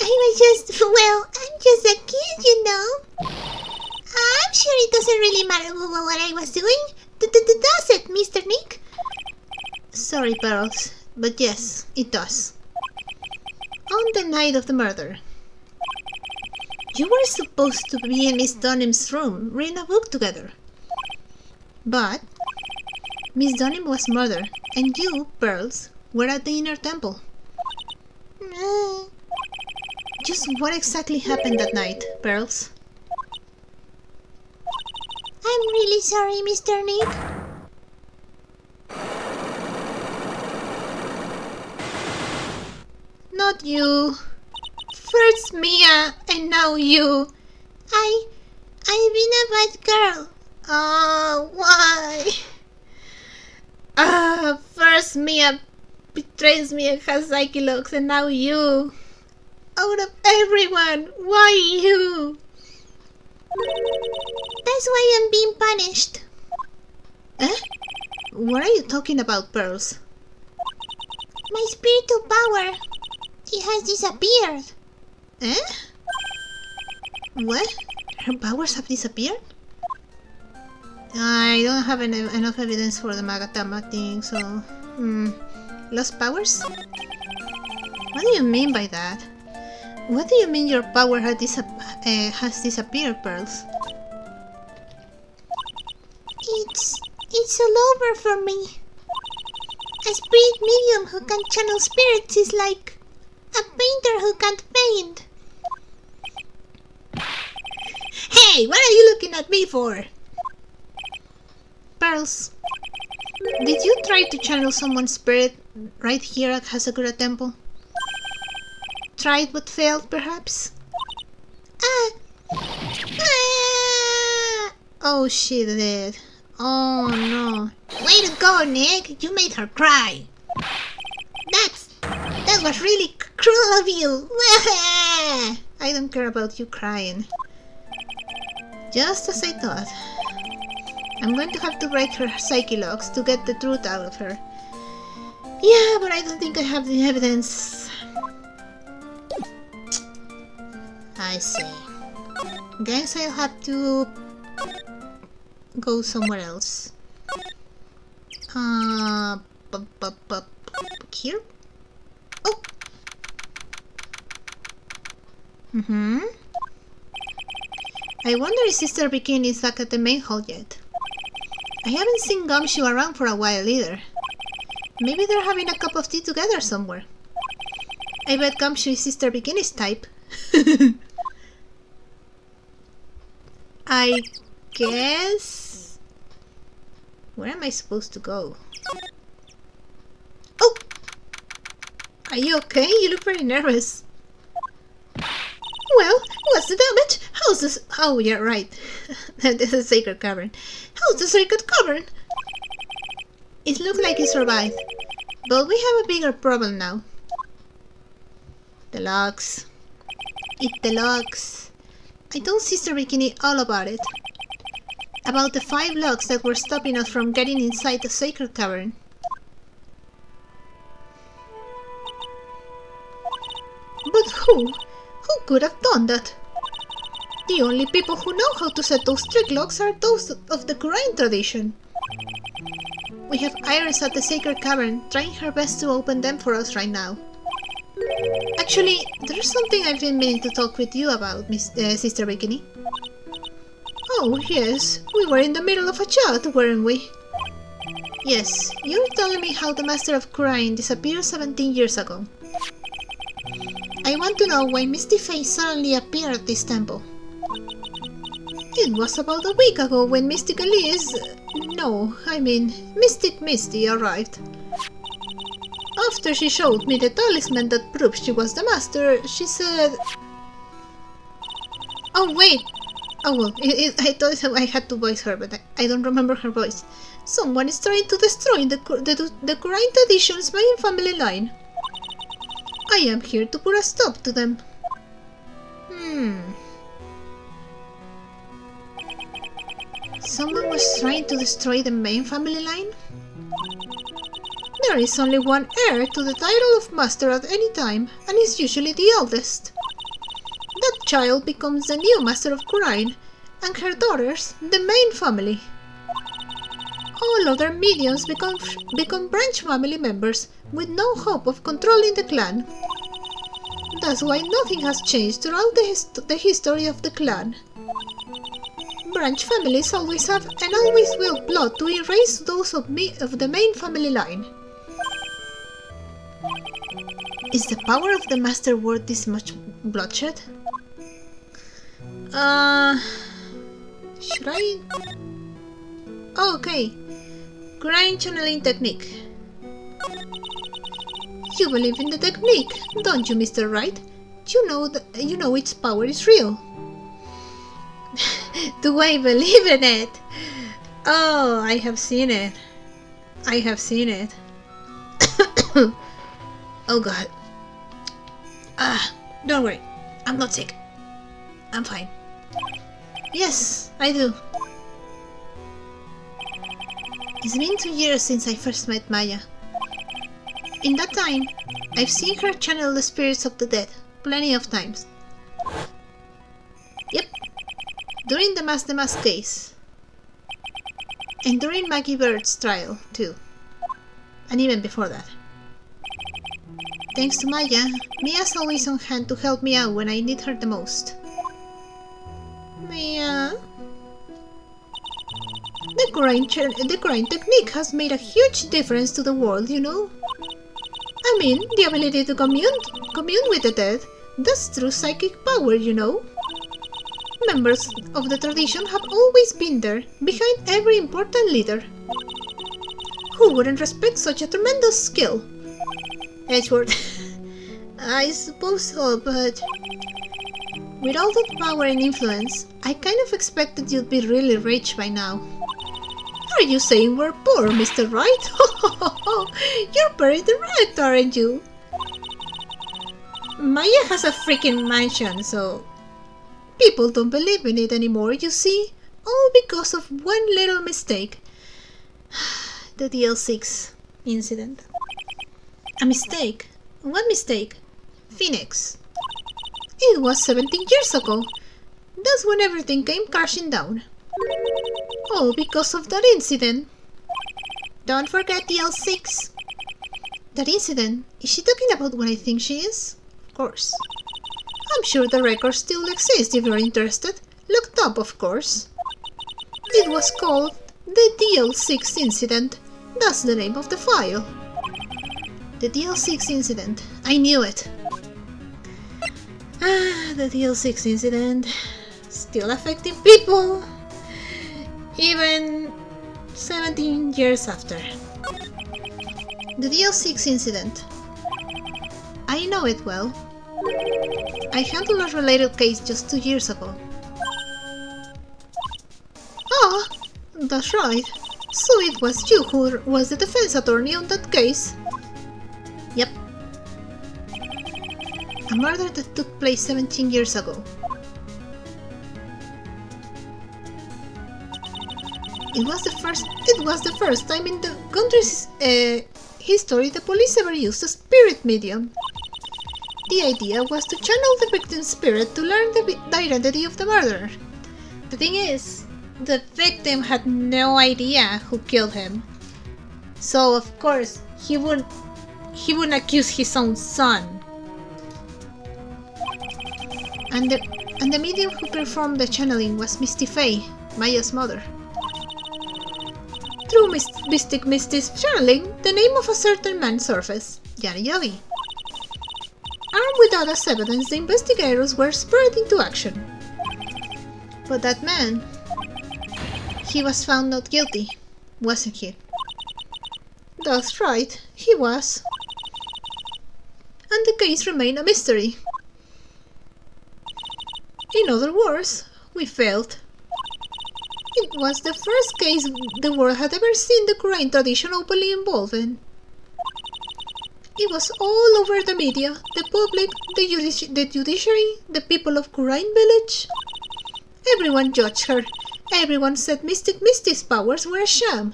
was just, well, I'm just a kid, you know. I'm sure it doesn't really matter what I was doing. Does it, Mr. Nick? Sorry, Pearls, but yes, it does. On the night of the murder, you were supposed to be in Miss Dunham's room reading a book together. But Miss Dunham was murdered, and you, Pearls, were at the inner temple. Just what exactly happened that night, Pearls? I'm really sorry, Mr. Nick. Not you. First Mia, and now you. I've been a bad girl. Why? First Mia betrays me and has psyche locks, and now you. Out of everyone, why you? That's why I'm being punished. Eh? What are you talking about, Pearls? My spiritual power, it has disappeared. Eh? What? Her powers have disappeared? I don't have enough evidence for the Magatama thing, so... Lost powers? What do you mean by that? What do you mean your power has disappeared, Pearls? It's all over for me. A spirit medium who can channel spirits is like a painter who can't paint. Hey, what are you looking at me for? Pearls, did you try to channel someone's spirit right here at Hasakura Temple? Tried but failed, perhaps? Oh, she did. Oh no. Way to go, Nick! You made her cry. That was really cruel of you. I don't care about you crying. Just as I thought. I'm going to have to break her psyche locks to get the truth out of her. Yeah, but I don't think I have the evidence. I see. Guess I'll have to go somewhere else. Here? Oh! I wonder if Sister Bikini is back at the main hall yet. I haven't seen Gumshoe around for a while either. Maybe they're having a cup of tea together somewhere. I bet Gumshoe is Sister Bikini's type. I guess... Where am I supposed to go? Oh! Are you okay? You look very nervous. Well, what's the damage? How's this? Oh, yeah, right. This is a sacred cavern. How's the sacred cavern? It looked like it survived. But we have a bigger problem now. The locks. It's the locks. I told Sister Bikini all about it. About the 5 locks that were stopping us from getting inside the sacred cavern. But who? Who could have done that? The only people who know how to set those trick locks are those of the Qur'an tradition. We have Iris at the sacred cavern, trying her best to open them for us right now. Actually, there's something I've been meaning to talk with you about, Sister Bikini. Oh, yes, we were in the middle of a chat, weren't we? Yes, you were telling me how the Master of Qur'an disappeared 17 years ago. I want to know why Misty Face suddenly appeared at this temple. It was about a week ago when Mystic Elise... Mystic Misty arrived. After she showed me the talisman that proved she was the master, she said... Oh wait! Oh well, I thought I had to voice her, but I don't remember her voice. Someone is trying to destroy the Qur'an tradition's main family line. I am here to put a stop to them. Someone was trying to destroy the main family line? There is only one heir to the title of master at any time, and is usually the eldest. That child becomes the new master of Qur'an, and her daughters the main family. All other mediums become branch family members with no hope of controlling the clan. That's why nothing has changed throughout the history of the clan. Branch families always have and always will plot to erase those of the main family line. Is the power of the master worth this much bloodshed? Should I? Oh, okay. Qur'an channeling technique. You believe in the technique, don't you, Mr. Wright? You know its power is real. Do I believe in it? Oh, I have seen it. I have seen it. Oh god. Don't worry. I'm not sick. I'm fine. Yes, I do. It's been 2 years since I first met Maya. In that time, I've seen her channel the spirits of the dead plenty of times. Yep, during the Mask case. And during Maggie Bird's trial, too. And even before that. Thanks to Maya, Mia's always on hand to help me out when I need her the most. Mia... The crying technique has made a huge difference to the world, you know? I mean, the ability to commune with the dead, that's true psychic power, you know? Members of the tradition have always been there, behind every important leader. Who wouldn't respect such a tremendous skill? Edgeworth. I suppose so, but... with all that power and influence, I kind of expected you'd be really rich by now. Are you saying we're poor, Mr. Wright? You're very direct, aren't you? Maya has a freaking mansion, so... people don't believe in it anymore, you see? All because of one little mistake. The DL6 incident. A mistake? What mistake? Phoenix. It was 17 years ago. That's when everything came crashing down. All because of that incident. Don't forget DL6. That incident? Is she talking about what I think she is? Of course. I'm sure the records still exist if you're interested. Looked up, of course. It was called the DL6 incident. That's the name of the file. The DL6 incident. I knew it. The DL6 incident. Still affecting people. Even 17 years after. The DL6 incident. I know it well. I handled a related case just 2 years ago. Ah, that's right. So it was you who was the defense attorney on that case? Yep. A murder that took place 17 years ago. It was the first time in the country's history the police ever used a spirit medium. The idea was to channel the victim's spirit to learn the identity of the murderer. The thing is, the victim had no idea who killed him. So of course, he wouldn't accuse his own son. And the medium who performed the channeling was Misty Faye, Maya's mother. Through Mystic Misty's channeling, the name of a certain man surfaced, Yari Yogi. Armed with all this evidence, the investigators were spurred into action. But that man, he was found not guilty, wasn't he? That's right, he was. And the case remained a mystery. In other words, we failed. It was the first case the world had ever seen the Qur'an tradition openly involved in. It was all over the media, the public, the judiciary, the people of Qur'an village. Everyone judged her. Everyone said Mystic Misty's powers were a sham.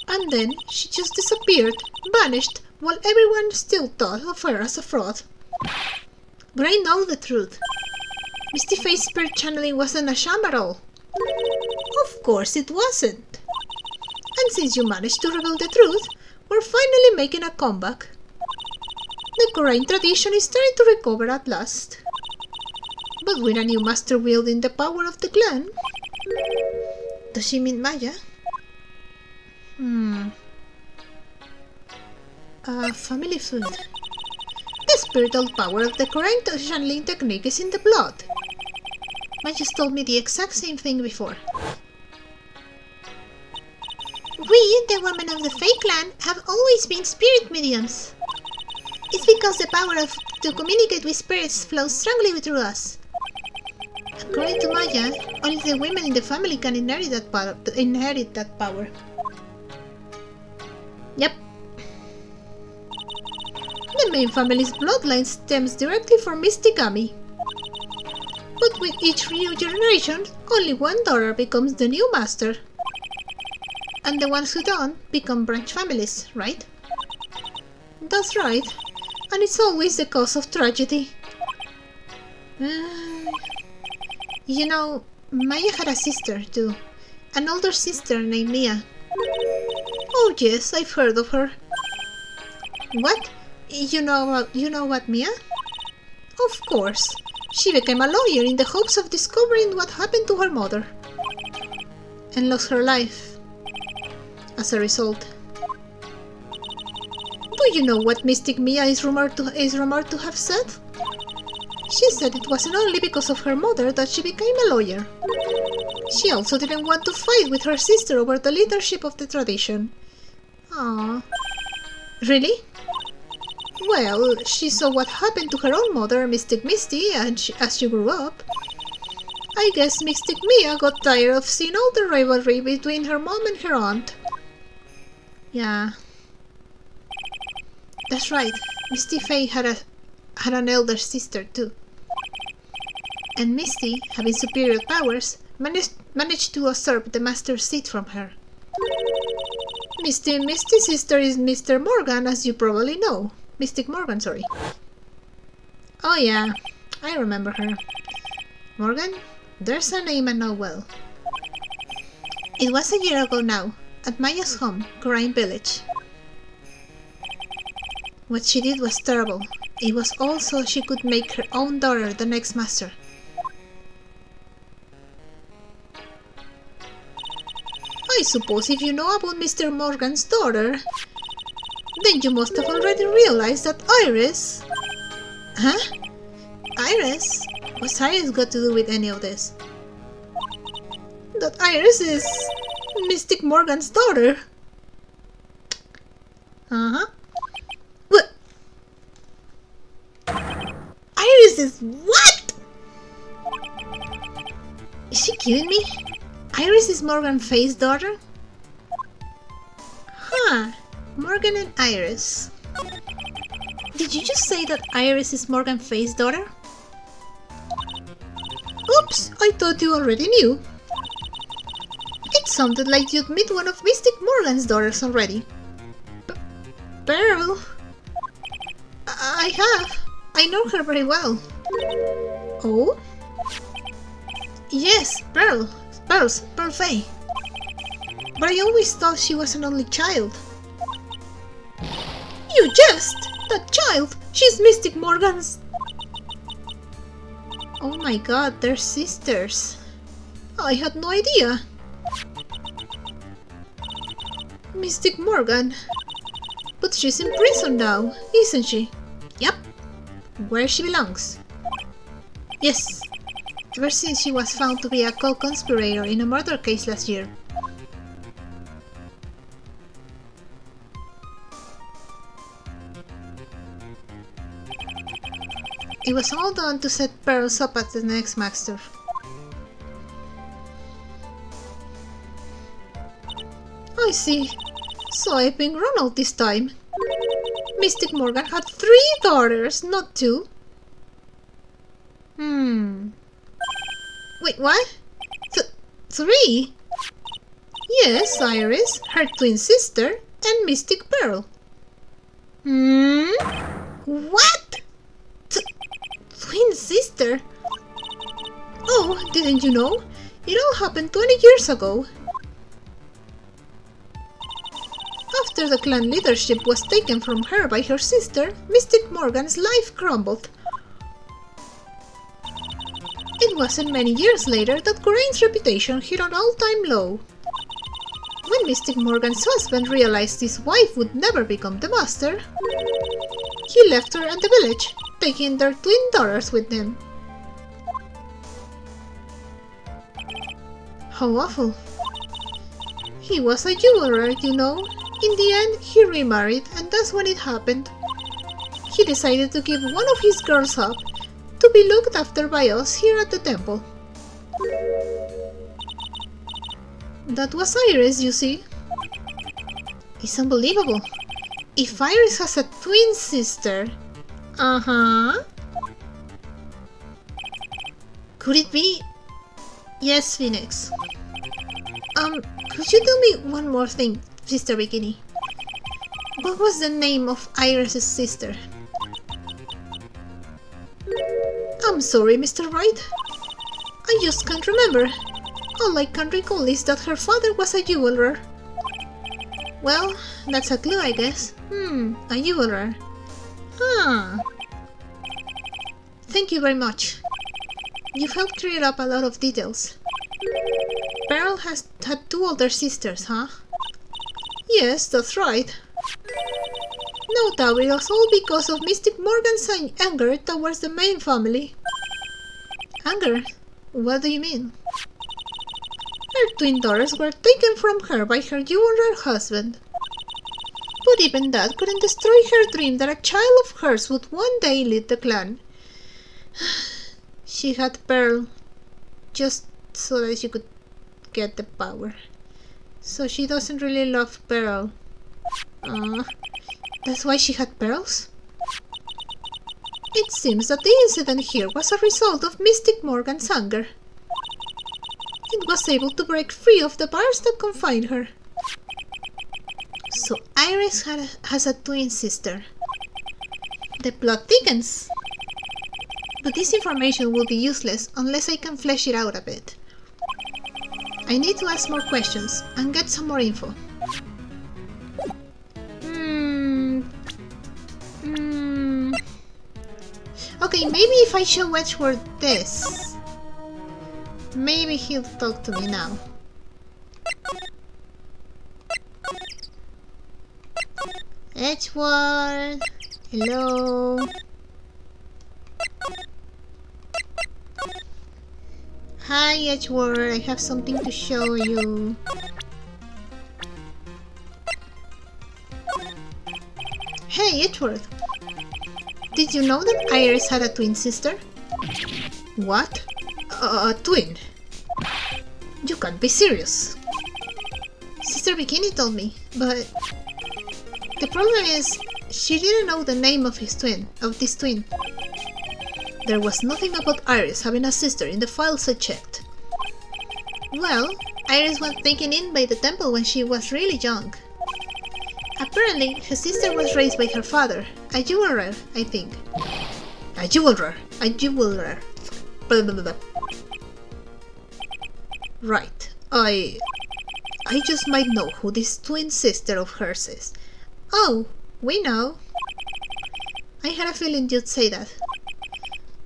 And then she just disappeared, vanished, while everyone still thought of her as a fraud. But I know the truth. Misty Faye's spirit channeling wasn't a sham at all. Of course it wasn't. And since you managed to reveal the truth, we're finally making a comeback. The Qur'an tradition is starting to recover at last. But with a new master wielding the power of the clan. Does she mean Maya? Family food. The spiritual power of the Qur'an channeling technique is in the blood. Maya's told me the exact same thing before. We, the women of the Fae clan, have always been spirit mediums. It's because the power to communicate with spirits flows strongly through us. According to Maya, only the women in the family can inherit that power. Yep. The main family's bloodline stems directly from Mystic Ami. But with each new generation, only one daughter becomes the new master. And the ones who don't become branch families, right? That's right. And it's always the cause of tragedy. You know, Maya had a sister too. An older sister named Mia. Oh yes, I've heard of her. What? You know what, Mia? Of course. She became a lawyer in the hopes of discovering what happened to her mother. And lost her life as a result. Do you know what Mystic Mia is rumored to have said? She said it wasn't only because of her mother that she became a lawyer. She also didn't want to fight with her sister over the leadership of the tradition. Aww. Really? Well, she saw what happened to her own mother, Mystic Misty, and as she grew up. I guess Mystic Mia got tired of seeing all the rivalry between her mom and her aunt. Yeah. That's right, Misty Faye had an elder sister too. And Misty, having superior powers, managed to usurp the master's seat from her. Misty's sister is Mr. Morgan, as you probably know. Mystic Morgan, sorry. Oh yeah, I remember her. Morgan? There's a name I know well. It was a year ago now, at Maya's home, Crime Village. What she did was terrible. It was all so she could make her own daughter the next master. I suppose if you know about Mr. Morgan's daughter, then you must have already realized that Iris... Huh? Iris? What's Iris got to do with any of this? That Iris is... Mystic Morgan's daughter. Uh-huh. What? Iris is what? Is she kidding me? Iris is Morgan Faye's daughter? Huh. Morgan and Iris. Did you just say that Iris is Morgan Faye's daughter? Oops, I thought you already knew. It sounded like you'd met one of Mystic Morgan's daughters already. Pearl? I have. I know her very well. Oh? Yes, Pearl Faye. But I always thought she was an only child. You jest! That child! She's Mystic Morgan's... Oh my god, they're sisters. I had no idea. Mystic Morgan. But she's in prison now, isn't she? Yep. Where she belongs. Yes. Ever since she was found to be a co-conspirator in a murder case last year. It was all done to set Pearls up as the next master. I see. So I've been wrong all this time. Mystic Morgan had 3 daughters, not 2. Wait, what? 3? Yes, Iris, her twin sister, and Mystic Pearl. What? Twin sister? Oh, didn't you know? It all happened 20 years ago. After the clan leadership was taken from her by her sister, Mystic Morgan's life crumbled. It wasn't many years later that Coraine's reputation hit an all-time low. When Mystic Morgan's husband realized his wife would never become the master, he left her and the village, taking their twin daughters with him. How awful. He was a jeweler, you know. In the end, he remarried, and that's when it happened. He decided to give one of his girls up to be looked after by us here at the temple. That was Iris, you see. It's unbelievable. If Iris has a twin sister... Uh-huh. Could it be? Yes, Phoenix. Could you tell me one more thing, Sister Bikini? What was the name of Iris' sister? I'm sorry, Mr. Wright. I just can't remember. All I can recall is that her father was a jeweler. Well, that's a clue, I guess. A jeweler. Huh. Thank you very much. You've helped clear up a lot of details. Pearl has had 2 older sisters, huh? Yes, that's right. No doubt it was all because of Mystic Morgan's anger towards the main family. Anger? What do you mean? Her twin daughters were taken from her by her jeweler husband. But even that couldn't destroy her dream that a child of hers would one day lead the clan. She had Pearl just so that she could get the power. So she doesn't really love Pearl. That's why she had pearls? It seems that the incident here was a result of Mystic Morgan's anger. It was able to break free of the bars that confined her. So Iris has a twin sister. The plot thickens. But this information will be useless unless I can flesh it out a bit. I need to ask more questions and get some more info. Okay, maybe if I show Edgeworth this, maybe he'll talk to me now. Edgeworth, hello. Hi Edgeworth, I have something to show you. Hey Edgeworth, did you know that Iris had a twin sister? What? A twin? You can't be serious. Sister Bikini told me, but the problem is she didn't know the name of this twin. There was nothing about Iris having a sister in the files I checked. Well, Iris was taken in by the temple when she was really young. Apparently, her sister was raised by her father, a jeweler, I think. A jeweler. Blah, blah, blah. Right. I just might know who this twin sister of hers is. Oh, we know. I had a feeling you'd say that.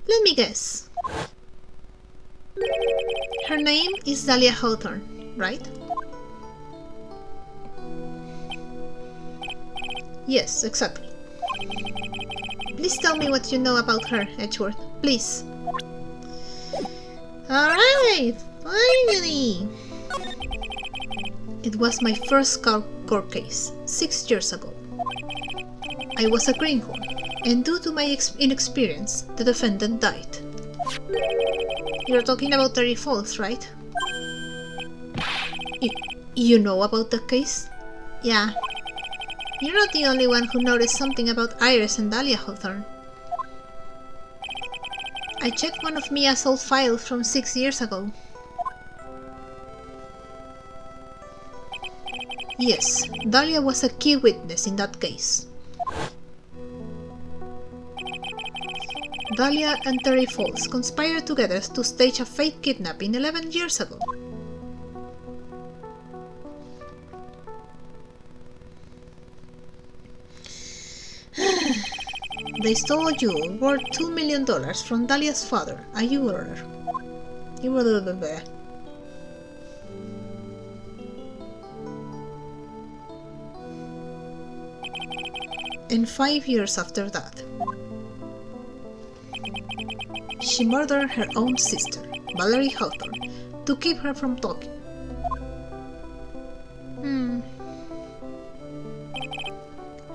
Let me guess. Her name is Dahlia Hawthorne, right? Yes, exactly. Please tell me what you know about her, Edgeworth. Please. Alright, finally! It was my first court case, 6 years ago. I was a greenhorn, and due to my inexperience, the defendant died. You're talking about Terry Falls, right? You know about the case? Yeah. You're not the only one who noticed something about Iris and Dahlia Hawthorne. I checked one of Mia's old files from 6 years ago. Yes, Dahlia was a key witness in that case. Dahlia and Terry Falls conspired together to stage a fake kidnapping 11 years ago. They stole a jewel worth $2 million from Dahlia's father, a jeweler. And 5 years after that, she murdered her own sister, Valerie Hawthorne, to keep her from talking.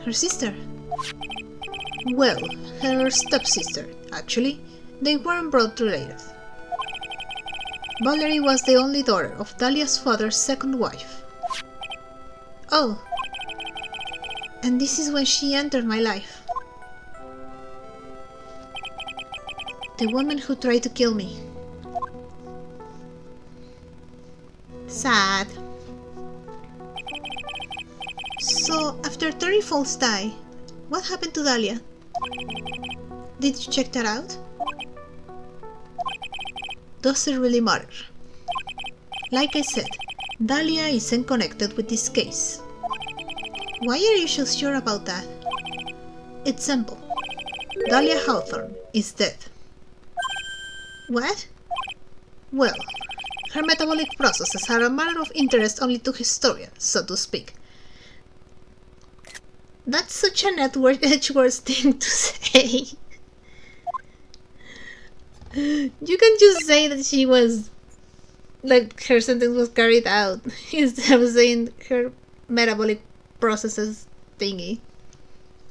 Her sister? Well, her stepsister, actually. They weren't blood related. Valerie was the only daughter of Dahlia's father's second wife. Oh, and this is when she entered my life. The woman who tried to kill me. Sad. So, after Terry Falls died, what happened to Dahlia? Did you check that out? Does it really matter? Like I said, Dahlia isn't connected with this case. Why are you so sure about that? It's simple. Dahlia Hawthorne is dead. What? Well, her metabolic processes are a matter of interest only to historians, so to speak. That's such an Edgeworth thing to say. You can just say that she was, like, her sentence was carried out instead of saying her metabolic processes thingy.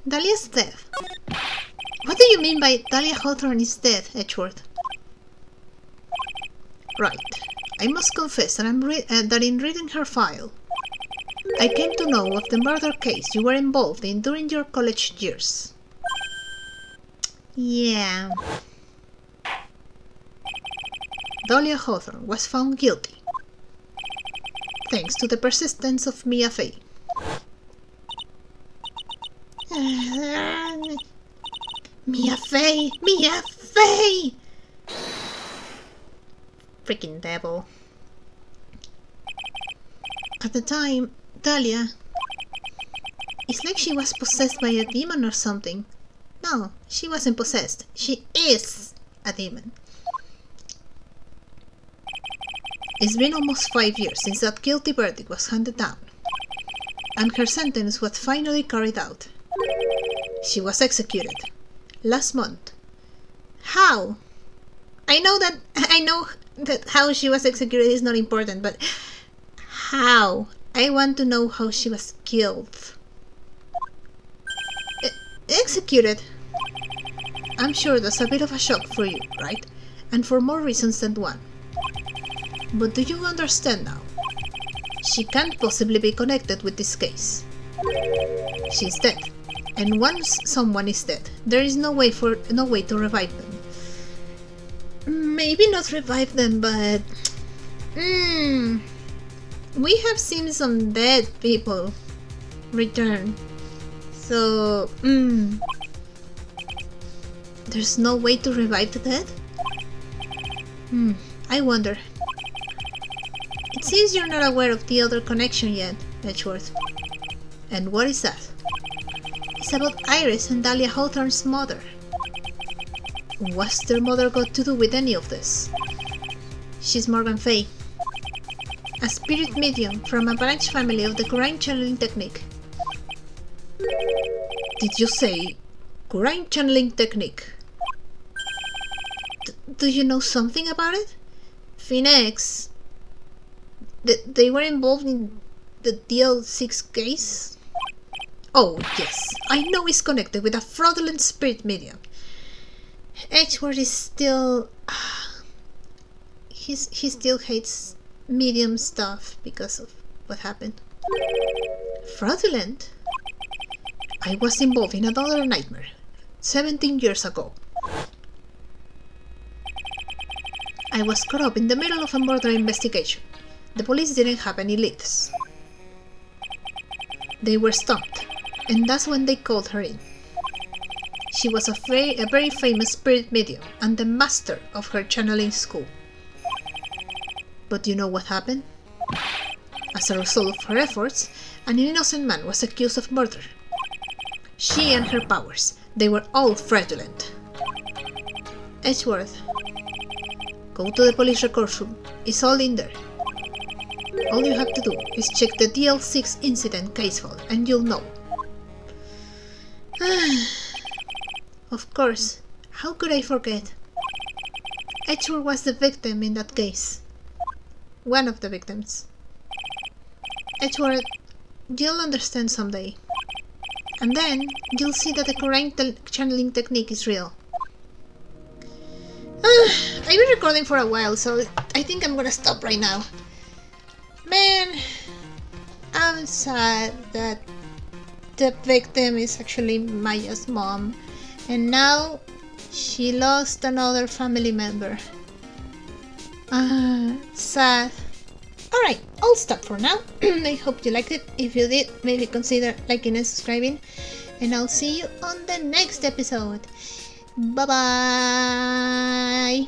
Dahlia's dead. What do you mean by Dahlia Hawthorne is dead, Edgeworth? Right. I must confess that, that in reading her file, I came to know of the murder case you were involved in during your college years. Yeah. Dahlia Hawthorne was found guilty, thanks to the persistence of Mia Fey. Mia Fey! Mia Fey! Freaking devil. At the time, Dahlia, it's like she was possessed by a demon or something. No, she wasn't possessed. She is a demon. It's been almost 5 years since that guilty verdict was handed down, and her sentence was finally carried out. She was executed last month. How? I know that how she was executed is not important, but how? I want to know how she was killed. Executed? I'm sure that's a bit of a shock for you, right? And for more reasons than one. But do you understand now? She can't possibly be connected with this case. She's dead. And once someone is dead, there is no way to revive them. Maybe not revive them, but... we have seen some dead people return. So... there's no way to revive the dead? I wonder. It seems you're not aware of the other connection yet, Edgeworth. And what is that? It's about Iris and Dahlia Hawthorne's mother. What's their mother got to do with any of this? She's Morgan Fay, a spirit medium from a branch family of the Wright channeling technique. Did you say Wright channeling technique? Do you know something about it? Phoenix? They were involved in the DL6 case? Oh, yes. I know it's connected with a fraudulent spirit medium. Edgeworth is still... he still hates medium stuff because of what happened. Fraudulent? I was involved in another nightmare 17 years ago. I was caught up in the middle of a murder investigation. The police didn't have any leads. They were stumped, and that's when they called her in. She was a very famous spirit medium and the master of her channeling school. But you know what happened? As a result of her efforts, an innocent man was accused of murder. She and her powers, they were all fraudulent. Edgeworth, go to the police record room. It's all in there. All you have to do is check the DL6 incident case file and you'll know. Of course, how could I forget? Edgeworth was the victim in that case. One of the victims. Edgeworth, you'll understand someday. And then, you'll see that the current channeling technique is real. I've been recording for a while, so I think I'm gonna stop right now. Man, I'm sad that the victim is actually Maya's mom, and now she lost another family member. Sad. Alright, I'll stop for now. I hope you liked it. If you did, maybe consider liking and subscribing. And I'll see you on the next episode. Bye bye!